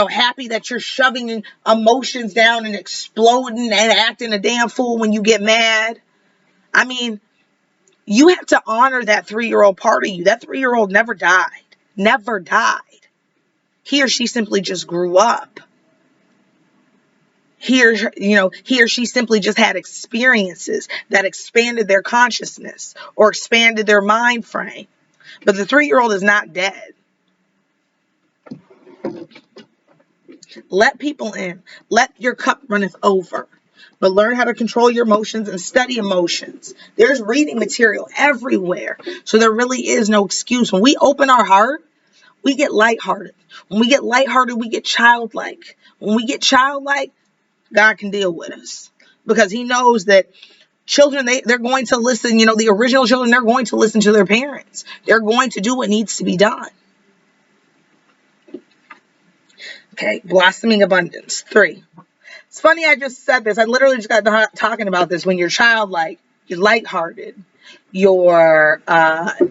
Happy that you're shoving emotions down and exploding and acting a damn fool when you get mad. I mean, you have to honor that 3-year-old part of you. That 3-year-old never died. Never died. He or she simply just grew up. He or she simply just had experiences that expanded their consciousness or expanded their mind frame. But the 3-year-old is not dead. Let people in. Let your cup runneth over. But learn how to control your emotions and study emotions. There's reading material everywhere. So there really is no excuse. When we open our heart, we get lighthearted. When we get lighthearted, we get childlike. When we get childlike, God can deal with us. Because he knows that children, they're going to listen. The original children, they're going to listen to their parents. They're going to do what needs to be done. Okay, blossoming abundance. 3. It's funny I just said this. I literally just got talking about this. When you're childlike, you're lighthearted, you're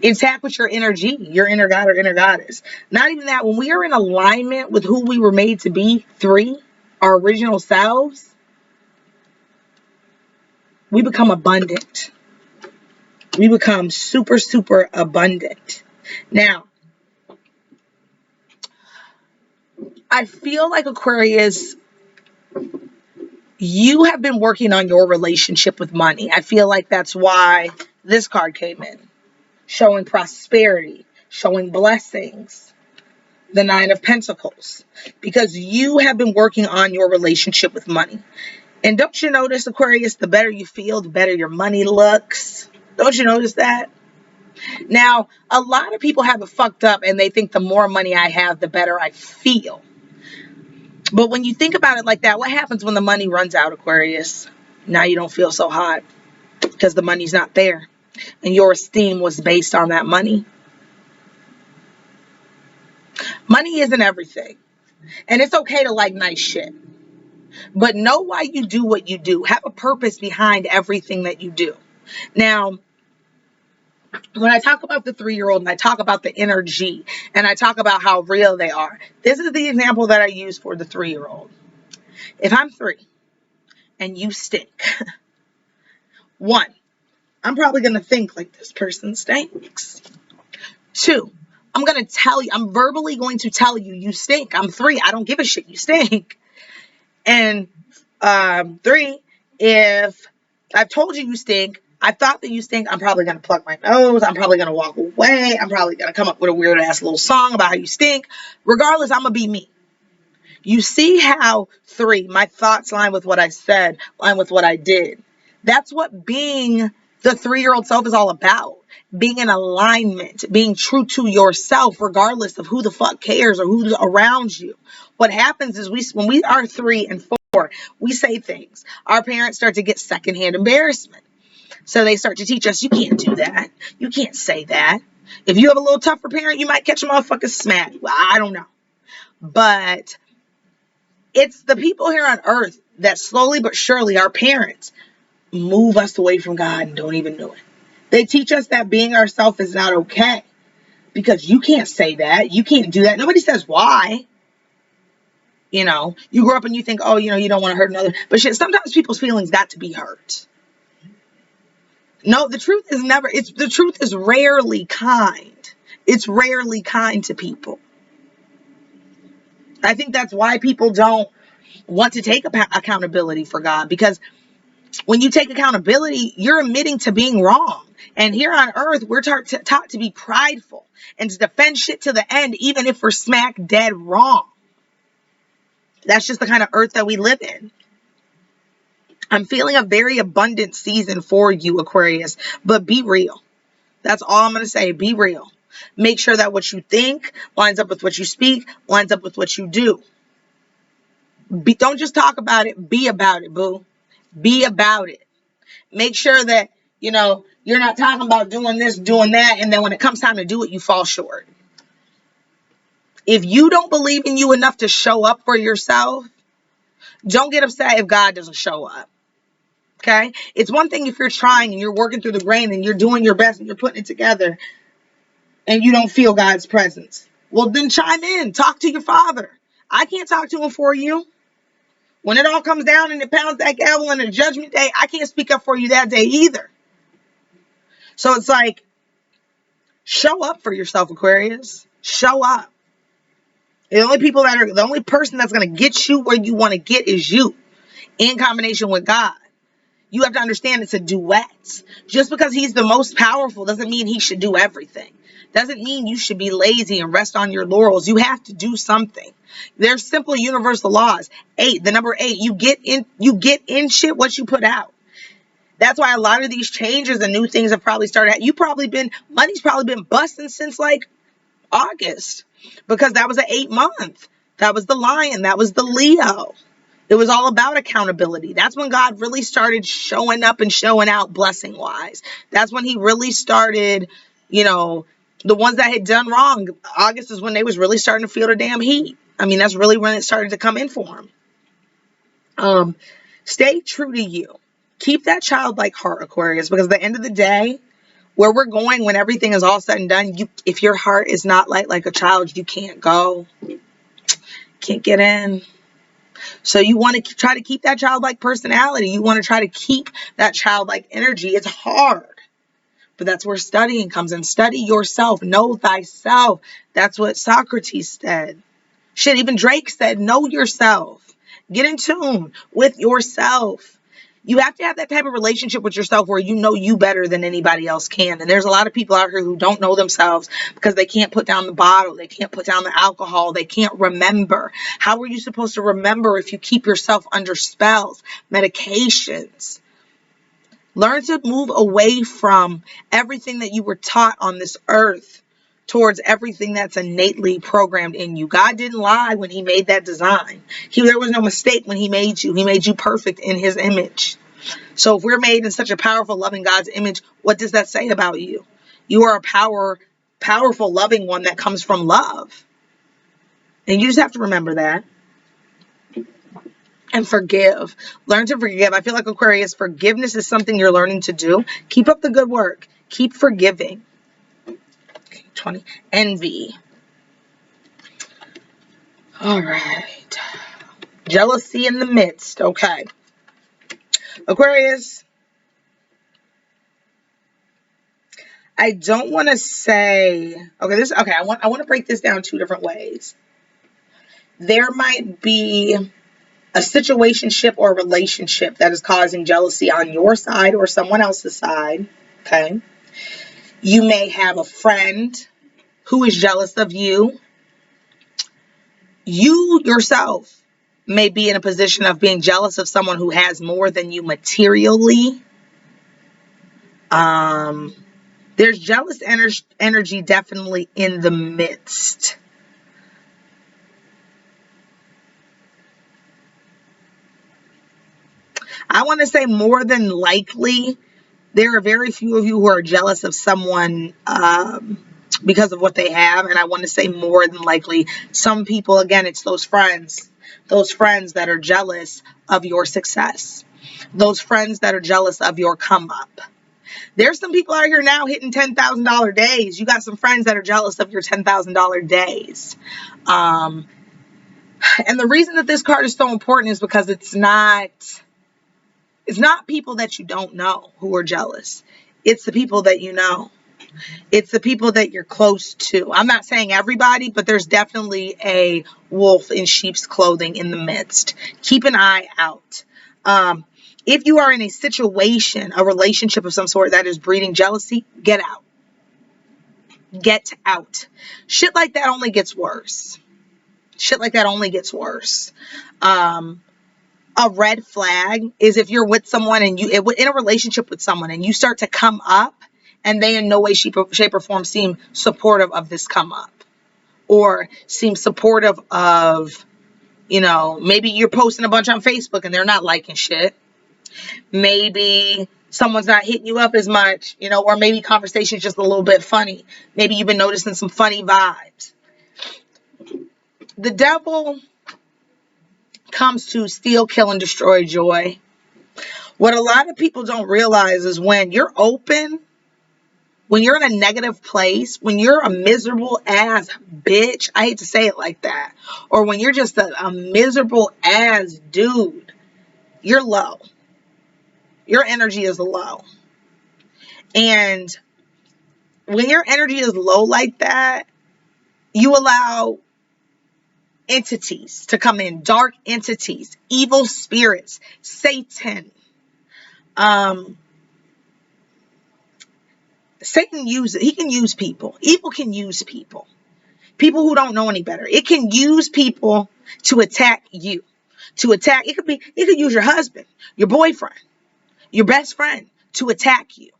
intact with your energy, your inner god or inner goddess. Not even that. When we are in alignment with who we were made to be, 3, our original selves, we become abundant. We become super, super abundant. Now, I feel like Aquarius, you have been working on your relationship with money. I feel like that's why this card came in, showing prosperity, showing blessings, the 9 of Pentacles, because you have been working on your relationship with money. And don't you notice, Aquarius, the better you feel, the better your money looks? Don't you notice that? Now, a lot of people have it fucked up and they think the more money I have, the better I feel. But when you think about it like that, what happens when the money runs out, Aquarius? Now you don't feel so hot because the money's not there. And your esteem was based on that money. Money isn't everything. And it's okay to like nice shit. But know why you do what you do. Have a purpose behind everything that you do. Now, when I talk about the 3-year-old and I talk about the energy and I talk about how real they are, this is the example that I use for the 3-year-old. If I'm 3 and you stink, 1, I'm probably going to think like this person stinks. 2, I'm verbally going to tell you, you stink. I'm 3. I don't give a shit. You stink. And 3, if I've told you you stink, I thought that you stink, I'm probably going to pluck my nose. I'm probably going to walk away. I'm probably going to come up with a weird ass little song about how you stink. Regardless, I'm going to be me. You see how 3, my thoughts line with what I said, line with what I did. That's what being the 3-year-old self is all about. Being in alignment, being true to yourself, regardless of who the fuck cares or who's around you. What happens is when we are 3 and 4, we say things. Our parents start to get secondhand embarrassment. So they start to teach us, you can't do that. You can't say that. If you have a little tougher parent, you might catch a motherfucking smack. Well, I don't know. But it's the people here on earth that slowly but surely, our parents, move us away from God and don't even know it. They teach us that being ourselves is not okay. Because you can't say that. You can't do that. Nobody says why. You grow up and you think, oh, you don't want to hurt another. But shit, sometimes people's feelings got to be hurt. No, the truth is never, the truth is rarely kind. It's rarely kind to people. I think that's why people don't want to take accountability for God, because when you take accountability, you're admitting to being wrong. And here on earth, we're taught to be prideful and to defend shit to the end, even if we're smack dead wrong. That's just the kind of earth that we live in. I'm feeling a very abundant season for you, Aquarius, but be real. That's all I'm going to say. Be real. Make sure that what you think lines up with what you speak, lines up with what you do. Don't just talk about it. Be about it, boo. Be about it. Make sure that, you're not talking about doing this, doing that, and then when it comes time to do it, you fall short. If you don't believe in you enough to show up for yourself, don't get upset if God doesn't show up. Okay? It's one thing if you're trying and you're working through the grain and you're doing your best and you're putting it together and you don't feel God's presence. Well, then chime in. Talk to your Father. I can't talk to him for you. When it all comes down and it pounds that gavel in the judgment day, I can't speak up for you that day either. So it's like, show up for yourself, Aquarius. Show up. The only person that's going to get you where you want to get is you, in combination with God. You have to understand it's a duet. Just because he's the most powerful doesn't mean he should do everything. Doesn't mean you should be lazy and rest on your laurels. You have to do something. There's simple universal laws. The number 8, you get in shit what you put out. That's why a lot of these changes and new things have probably started. Money's probably been busting since like August, because that was an 8-month. That was the Lion. That was the Leo. It was all about accountability. That's when God really started showing up and showing out blessing wise. That's when he really started, the ones that had done wrong. August is when they was really starting to feel the damn heat. I mean, that's really when it started to come in for them. Stay true to you. Keep that childlike heart, Aquarius, because at the end of the day, where we're going when everything is all said and done, if your heart is not like a child, you can't go. Can't get in. So you want to try to keep that childlike personality. You want to try to keep that childlike energy. It's hard. But that's where studying comes in. Study yourself. Know thyself. That's what Socrates said. Shit, even Drake said, know yourself. Get in tune with yourself. You have to have that type of relationship with yourself where you know you better than anybody else can. And there's a lot of people out here who don't know themselves because they can't put down the bottle. They can't put down the alcohol. They can't remember. How are you supposed to remember if you keep yourself under spells, medications? Learn to move away from everything that you were taught on this earth towards everything that's innately programmed in you. God didn't lie when he made that design. There was no mistake when he made you. He made you perfect in his image. So if we're made in such a powerful, loving God's image, what does that say about you? You are a powerful, loving one that comes from love. And you just have to remember that. And forgive. Learn to forgive. I feel like, Aquarius, forgiveness is something you're learning to do. Keep up the good work. Keep forgiving. 20. Envy. All right. Jealousy in the midst. Okay. Aquarius, I don't want to say, I want to break this down 2 different ways. There might be a situationship or relationship that is causing jealousy on your side or someone else's side. Okay. You may have a friend who is jealous of you. You yourself may be in a position of being jealous of someone who has more than you materially. There's jealous energy definitely in the midst. I want to say more than likely, there are very few of you who are jealous of someone because of what they have. And I want to say more than likely, some people, again, it's those friends that are jealous of your success. Those friends that are jealous of your come up. There's some people out here now hitting $10,000 days. You got some friends that are jealous of your $10,000 days. And the reason that this card is so important is because it's not people that you don't know who are jealous. It's the people that you know. It's the people that you're close to. I'm not saying everybody, but there's definitely a wolf in sheep's clothing in the midst. Keep an eye out. If you are in a situation, a relationship of some sort that is breeding jealousy, get out. Get out. Shit like that only gets worse. Shit like that only gets worse. A red flag is if you're with someone and in a relationship with someone and you start to come up and they in no way, shape or form seem supportive of this come up, or seem supportive of, maybe you're posting a bunch on Facebook and they're not liking shit. Maybe someone's not hitting you up as much, or maybe conversation's just a little bit funny. Maybe you've been noticing some funny vibes. The devil comes to steal, kill, and destroy joy. What a lot of people don't realize is when you're open, when you're in a negative place, when you're a miserable ass bitch, I hate to say it like that, or when you're just a miserable ass dude, you're low. Your energy is low. And when your energy is low like that, you allow entities to come in, dark entities, evil spirits, Satan. Satan he can use people. Evil can use people. People who don't know any better. It can use people to attack you. It could use your husband, your boyfriend, your best friend to attack you,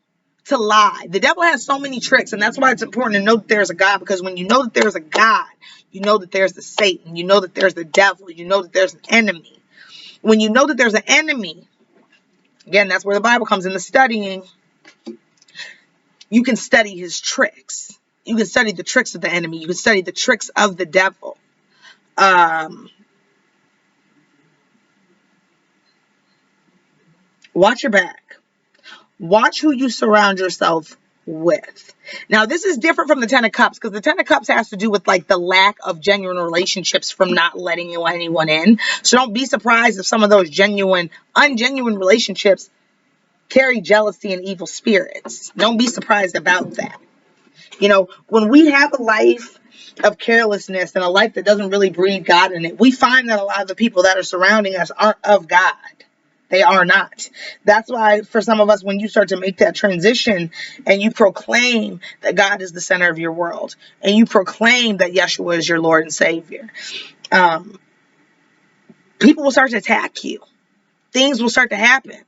to lie. The devil has so many tricks, and that's why it's important to know that there's a God, because when you know that there's a God, you know that there's the Satan, you know that there's the devil, you know that there's an enemy. When you know that there's an enemy, again, that's where the Bible comes in, the studying. You can study his tricks. You can study the tricks of the enemy. You can study the tricks of the devil. Watch your back. Watch who you surround yourself with. Now, this is different from the Ten of Cups, because the Ten of Cups has to do with like the lack of genuine relationships from not letting anyone in. So don't be surprised if some of those ungenuine relationships carry jealousy and evil spirits. Don't be surprised about that. When we have a life of carelessness and a life that doesn't really breed God in it, we find that a lot of the people that are surrounding us aren't of God. They are not. That's why for some of us, when you start to make that transition and you proclaim that God is the center of your world, and you proclaim that Yeshua is your Lord and Savior, people will start to attack you. Things will start to happen.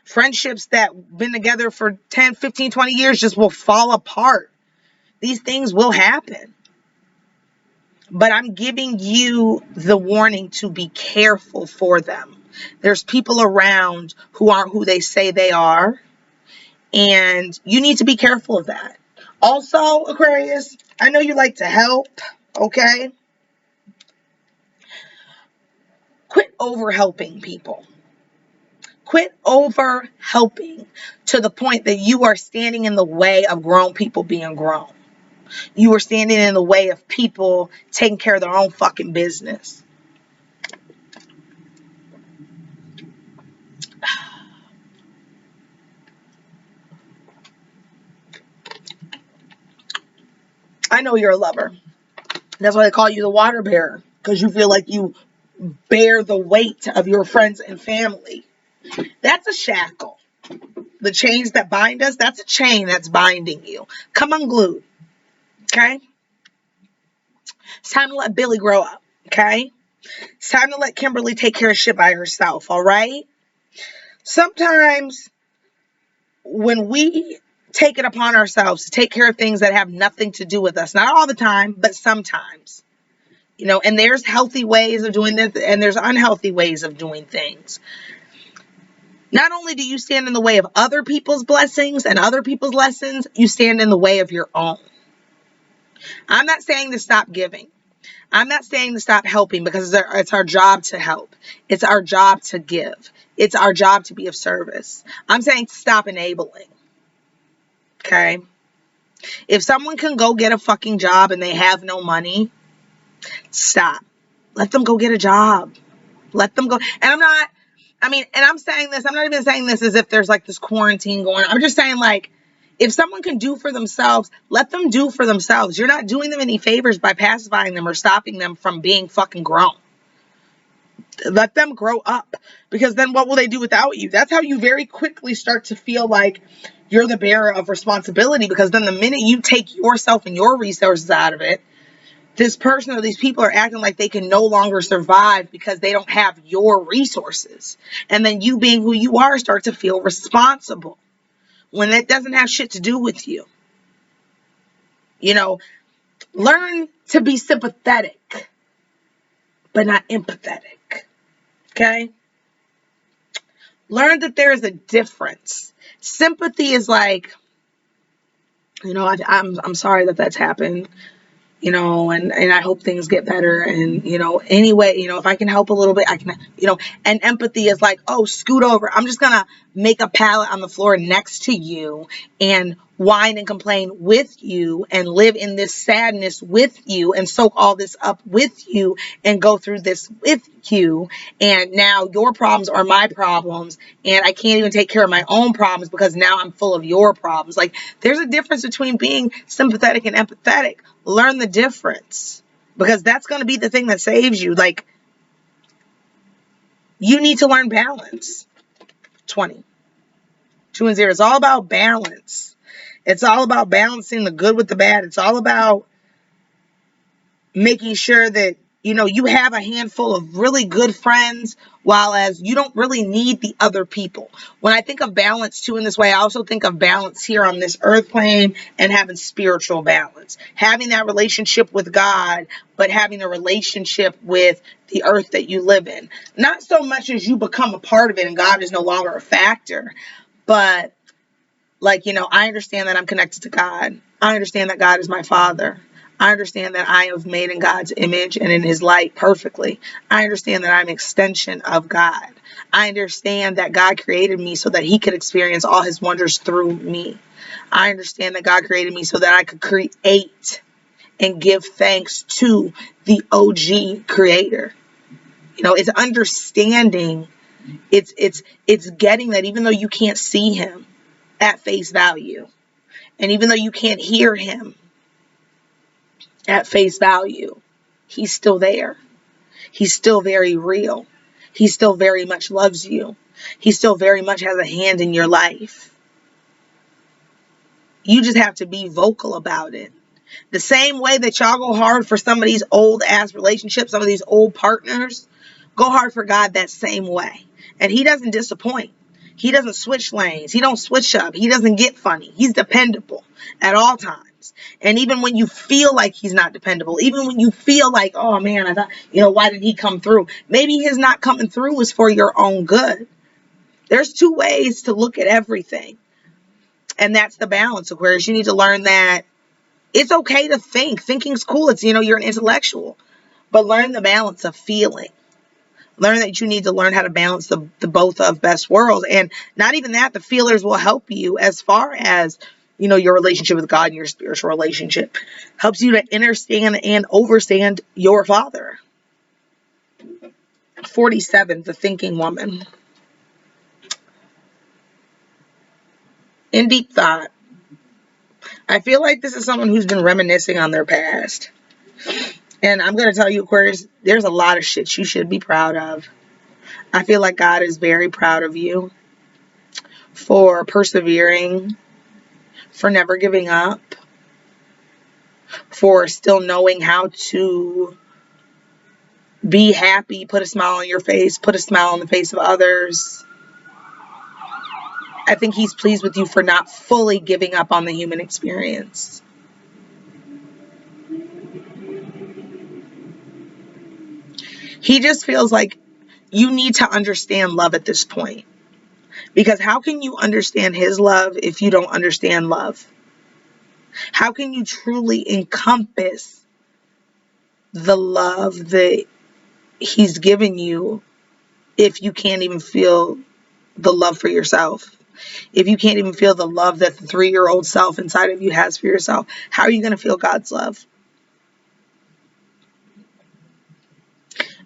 Friendships that been together for 10, 15, 20 years just will fall apart. These things will happen. But I'm giving you the warning to be careful for them. There's people around who aren't who they say they are, and you need to be careful of that. Also, Aquarius, I know you like to help, okay? Quit over helping people. Quit over helping to the point that you are standing in the way of grown people being grown. You are standing in the way of people taking care of their own fucking business. I know you're a lover. That's why they call you the water bearer, because you feel like you bear the weight of your friends and family. That's a shackle. The chains that bind us, that's a chain that's binding you. Come unglued. Okay? It's time to let Billy grow up. Okay? It's time to let Kimberly take care of shit by herself. All right? Sometimes when we take it upon ourselves to take care of things that have nothing to do with us, not all the time, but sometimes, and there's healthy ways of doing this and there's unhealthy ways of doing things. Not only do you stand in the way of other people's blessings and other people's lessons, you stand in the way of your own. I'm not saying to stop giving. I'm not saying to stop helping, because it's our job to help. It's our job to give. It's our job to be of service. I'm saying to stop enabling. Okay? If someone can go get a fucking job and they have no money, stop. Let them go get a job. Let them go. And I'm saying this, I'm not even saying this as if there's like this quarantine going on. I'm just saying, like, If someone can do for themselves, let them do for themselves. You're not doing them any favors by pacifying them or stopping them from being fucking grown. Let them grow up, because then what will they do without you? That's how you very quickly start to feel like you're the bearer of responsibility, because then the minute you take yourself and your resources out of it, this person or these people are acting like they can no longer survive because they don't have your resources. And then you, being who you are, start to feel responsible when that doesn't have shit to do with you. You know, learn to be sympathetic, but not empathetic. Okay? Learn that there is a difference. Sympathy is like, you know, I'm sorry that that's happened, you know, and I hope things get better. And, you know, anyway, you know, if I can help a little bit, I can, you know, and empathy is like, oh, scoot over. I'm just going to make a pallet on the floor next to you and whine and complain with you and live in this sadness with you and soak all this up with you and go through this with you. And now your problems are my problems, and I can't even take care of my own problems because now I'm full of your problems. Like, there's a difference between being sympathetic and empathetic. Learn the difference, because that's going to be the thing that saves you. Like, you need to learn balance. 20, 2 and 0. It's all about balance. It's all about balancing the good with the bad. It's all about making sure that, you know, you have a handful of really good friends, while as you don't really need the other people. When I think of balance too in this way, I also think of balance here on this earth plane and having spiritual balance. Having that relationship with God, but having a relationship with the earth that you live in. Not so much as you become a part of it and God is no longer a factor, but like, you know, I understand that I'm connected to God. I understand that God is my Father. I understand that I am made in God's image and in his light perfectly. I understand that I'm an extension of God. I understand that God created me so that he could experience all his wonders through me. I understand that God created me so that I could create and give thanks to the OG creator. You know, it's understanding. It's getting that even though you can't see him at face value, and even though you can't hear him at face value, he's still there. He's still very real. He still very much loves you. He still very much has a hand in your life. You just have to be vocal about it. The same way that y'all go hard for some of these old ass relationships, some of these old partners, go hard for God that same way. And he doesn't disappoint. He doesn't switch lanes. He don't switch up. He doesn't get funny. He's dependable at all times. And even when you feel like he's not dependable, even when you feel like, oh man, I thought, you know, why did he come through? Maybe his not coming through is for your own good. There's two ways to look at everything. And that's the balance, Aquarius. You need to learn that it's okay to think. Thinking's cool. It's, you know, you're an intellectual. But learn the balance of feeling. Learn that you need to learn how to balance the both of best worlds. And not even that, the feelers will help you as far as, you know, your relationship with God and your spiritual relationship. Helps you to understand and overstand your Father. 47, the thinking woman. In deep thought. I feel like this is someone who's been reminiscing on their past. And I'm going to tell you, Aquarius, there's a lot of shit you should be proud of. I feel like God is very proud of you for persevering, for never giving up, for still knowing how to be happy, put a smile on your face, put a smile on the face of others. I think he's pleased with you for not fully giving up on the human experience. He just feels like you need to understand love at this point. Because how can you understand his love if you don't understand love? How can you truly encompass the love that he's given you if you can't even feel the love for yourself? If you can't even feel the love that the 3-year-old self inside of you has for yourself, how are you going to feel God's love?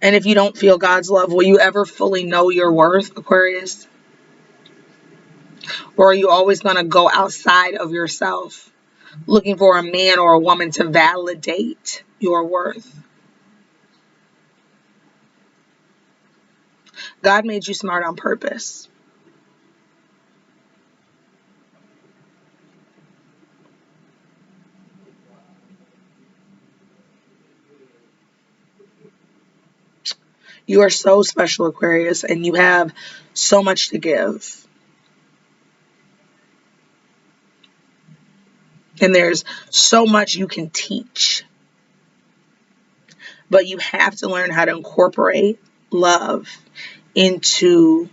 And if you don't feel God's love, will you ever fully know your worth, Aquarius? Or are you always going to go outside of yourself, looking for a man or a woman to validate your worth? God made you smart on purpose. You are so special, Aquarius, and you have so much to give. And there's so much you can teach. But you have to learn how to incorporate love into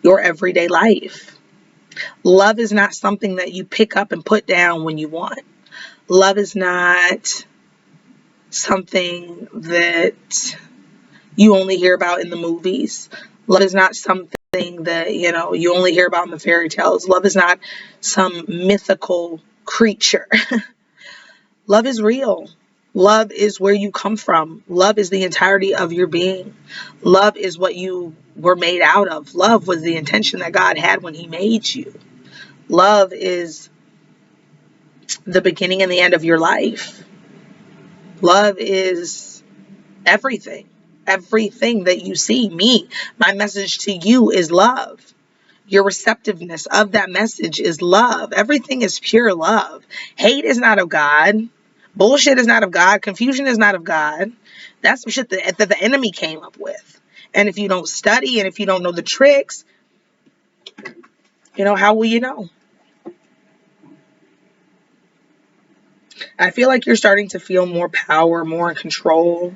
your everyday life. Love is not something that you pick up and put down when you want. Love is not something that you only hear about in the movies. Love is not something that, you only hear about in the fairy tales. Love is not some mythical creature. Love is real. Love is where you come from. Love is the entirety of your being. Love is what you were made out of. Love was the intention that God had when he made you. Love is the beginning and the end of your life. Love is everything. Everything that you see. My message to you is love. Your receptiveness of that message is love. Everything is pure love. Hate is not of God. Bullshit is not of God. Confusion is not of God. That's some shit that the enemy came up with. And if you don't study and if you don't know the tricks, how will you know? I feel like you're starting to feel more power, more in control.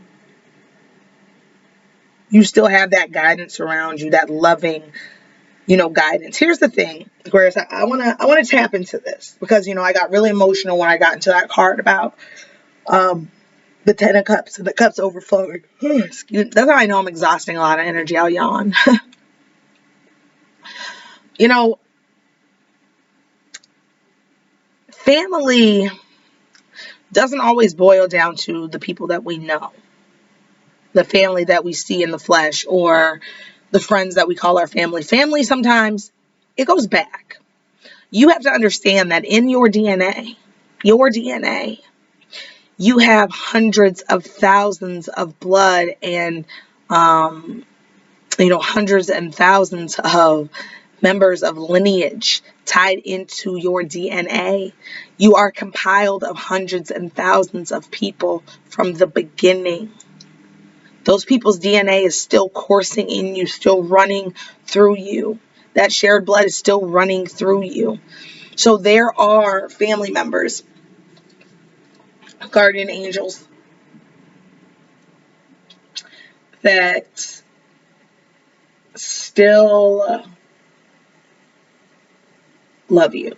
You still have that guidance around you, that loving, guidance. Here's the thing, Aquarius, I wanna tap into this because I got really emotional when I got into that card about the 10 of cups and the cups overflowing. Excuse me. That's how I know I'm exhausting a lot of energy. I'll yawn. Family doesn't always boil down to the people that we know, the family that we see in the flesh, or the friends that we call our family. Family sometimes it goes back. You have to understand that in your DNA, you have hundreds of thousands of blood and, hundreds and thousands of members of lineage tied into your DNA. You are compiled of hundreds and thousands of people from the beginning. Those people's DNA is still coursing in you, still running through you. That shared blood is still running through you. So there are family members, guardian angels, that still love you.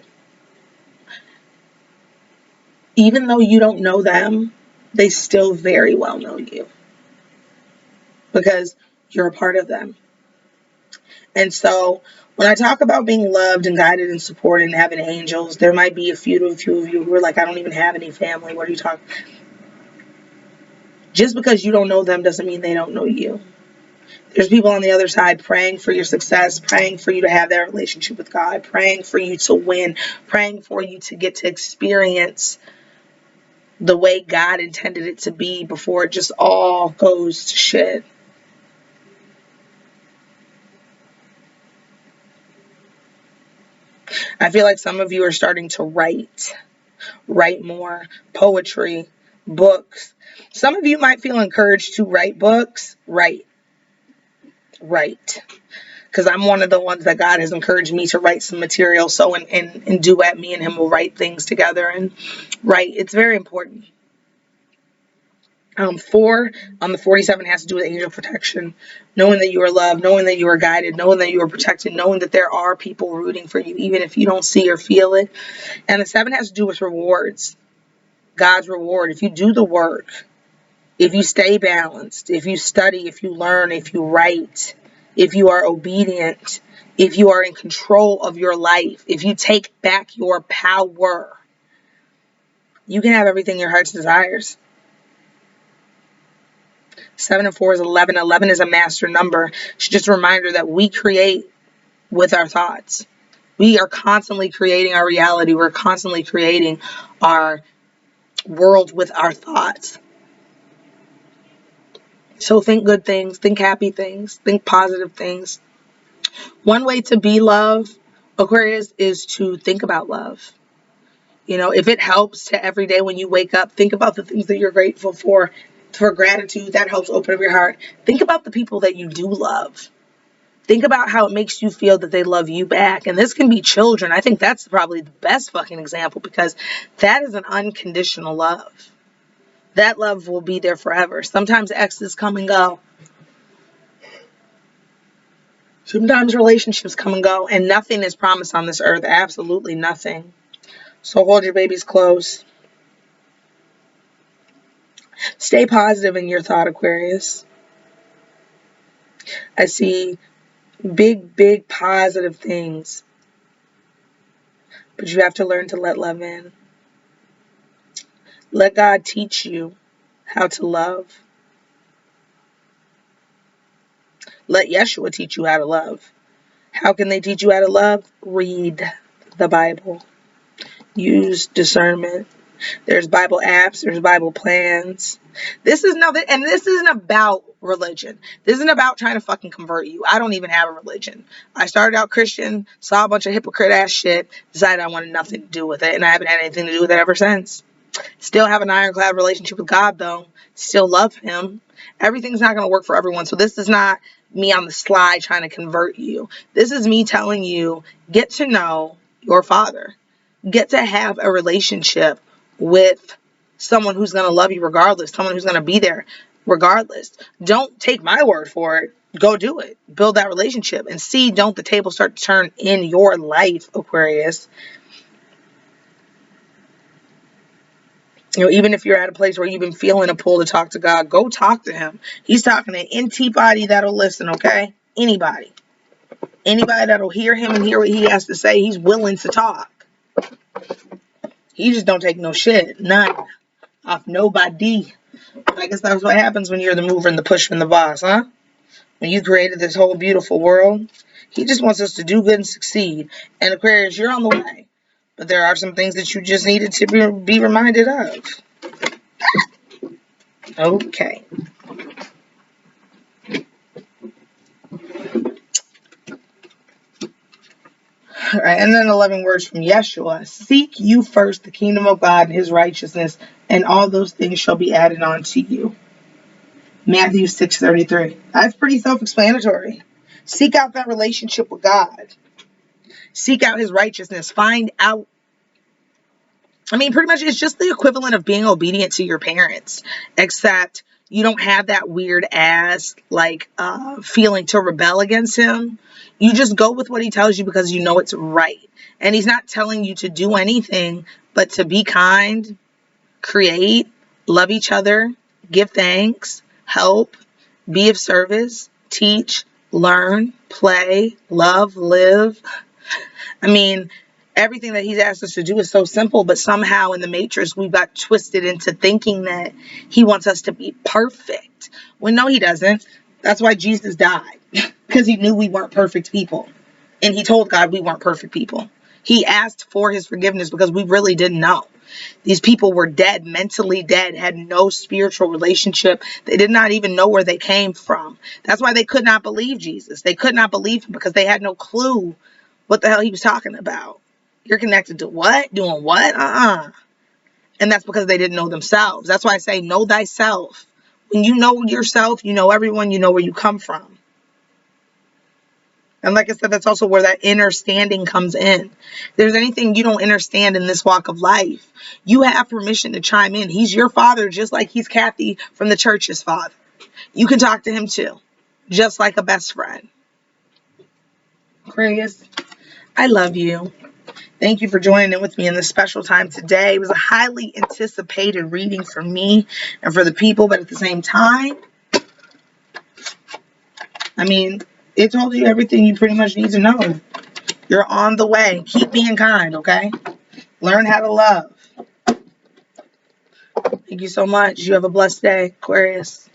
Even though you don't know them, they still very well know you because you're a part of them. And so when I talk about being loved and guided and supported and having angels, there might be a few of you who are like, I don't even have any family. What are you talking? Just because you don't know them doesn't mean they don't know you. There's people on the other side praying for your success, praying for you to have that relationship with God, praying for you to win, praying for you to get to experience the way God intended it to be before it just all goes to shit. I feel like some of you are starting to write more poetry, books. Some of you might feel encouraged to write books. Write. Because I'm one of the ones that God has encouraged me to write some material. So in duet, me and him will write things together and write. It's very important. 4 on the 47 has to do with angel protection, knowing that you are loved, knowing that you are guided, knowing that you are protected, knowing that there are people rooting for you, even if you don't see or feel it. And the 7 has to do with rewards, God's reward. If you do the work, if you stay balanced, if you study, if you learn, if you write, if you are obedient, if you are in control of your life, if you take back your power, you can have everything your heart desires. 7 and 4 is 11. 11 is a master number. It's just a reminder that we create with our thoughts. We are constantly creating our reality. We're constantly creating our world with our thoughts. So think good things, think happy things, think positive things. One way to be love, Aquarius, is to think about love. You know, if it helps to every day when you wake up, think about the things that you're grateful for gratitude. That helps open up your heart. Think about the people that you do love. Think about how it makes you feel that they love you back. And this can be children. I think that's probably the best fucking example, because that is an unconditional love. That love will be there forever. Sometimes exes come and go. Sometimes relationships come and go, and nothing is promised on this earth. Absolutely nothing. So hold your babies close. Stay positive in your thought, Aquarius. I see big, big positive things. But you have to learn to let love in. Let God teach you how to love. Let Yeshua teach you how to love. How can they teach you how to love? Read the Bible. Use discernment. There's Bible apps. There's Bible plans. This is nothing, and this isn't about religion. This isn't about trying to fucking convert you. I don't even have a religion. I started out Christian, saw a bunch of hypocrite ass shit, decided I wanted nothing to do with it, and I haven't had anything to do with it ever since. Still have an ironclad relationship with God, though. Still love Him. Everything's not going to work for everyone. So this is not me on the sly trying to convert you. This is me telling you, get to know your Father. Get to have a relationship with someone who's going to love you regardless. Someone who's going to be there regardless. Don't take my word for it. Go do it. Build that relationship and see, don't the table start to turn in your life, Aquarius. You know, even if you're at a place where you've been feeling a pull to talk to God, go talk to Him. He's talking to anybody that'll listen, okay? Anybody. Anybody that'll hear Him and hear what He has to say, He's willing to talk. He just don't take no shit. None. Off nobody. But I guess that's what happens when you're the mover and the pusher and the boss, huh? When you created this whole beautiful world, He just wants us to do good and succeed. And Aquarius, you're on the way. But there are some things that you just needed to be reminded of. Okay. All right, and then 11 words from Yeshua. Seek you first the kingdom of God and His righteousness, and all those things shall be added on to you. Matthew 6:33. That's pretty self-explanatory. Seek out that relationship with God. Seek out His righteousness. Find out. I mean, pretty much it's just the equivalent of being obedient to your parents, except you don't have that weird ass feeling to rebel against Him. You just go with what He tells you because you know it's right. And He's not telling you to do anything but to be kind, create, love each other, give thanks, help, be of service, teach, learn, play, love, live. I mean, everything that He's asked us to do is so simple, but somehow in the matrix, we've got twisted into thinking that He wants us to be perfect. Well, no, He doesn't. That's why Jesus died, because He knew we weren't perfect people. And He told God we weren't perfect people. He asked for His forgiveness because we really didn't know. These people were dead, mentally dead, had no spiritual relationship. They did not even know where they came from. That's why they could not believe Jesus. They could not believe Him because they had no clue what the hell He was talking about. You're connected to what? Doing what? And that's because they didn't know themselves. That's why I say know thyself. When you know yourself, you know everyone, you know where you come from. And like I said, that's also where that inner standing comes in. If there's anything you don't understand in this walk of life, you have permission to chime in. He's your father, just like He's Kathy from the church's father. You can talk to Him too, just like a best friend. Aquarius, I love you. Thank you for joining in with me in this special time today. It was a highly anticipated reading for me and for the people, but at the same time, I mean, it told you everything you pretty much need to know. You're on the way. Keep being kind, okay? Learn how to love. Thank you so much. You have a blessed day, Aquarius.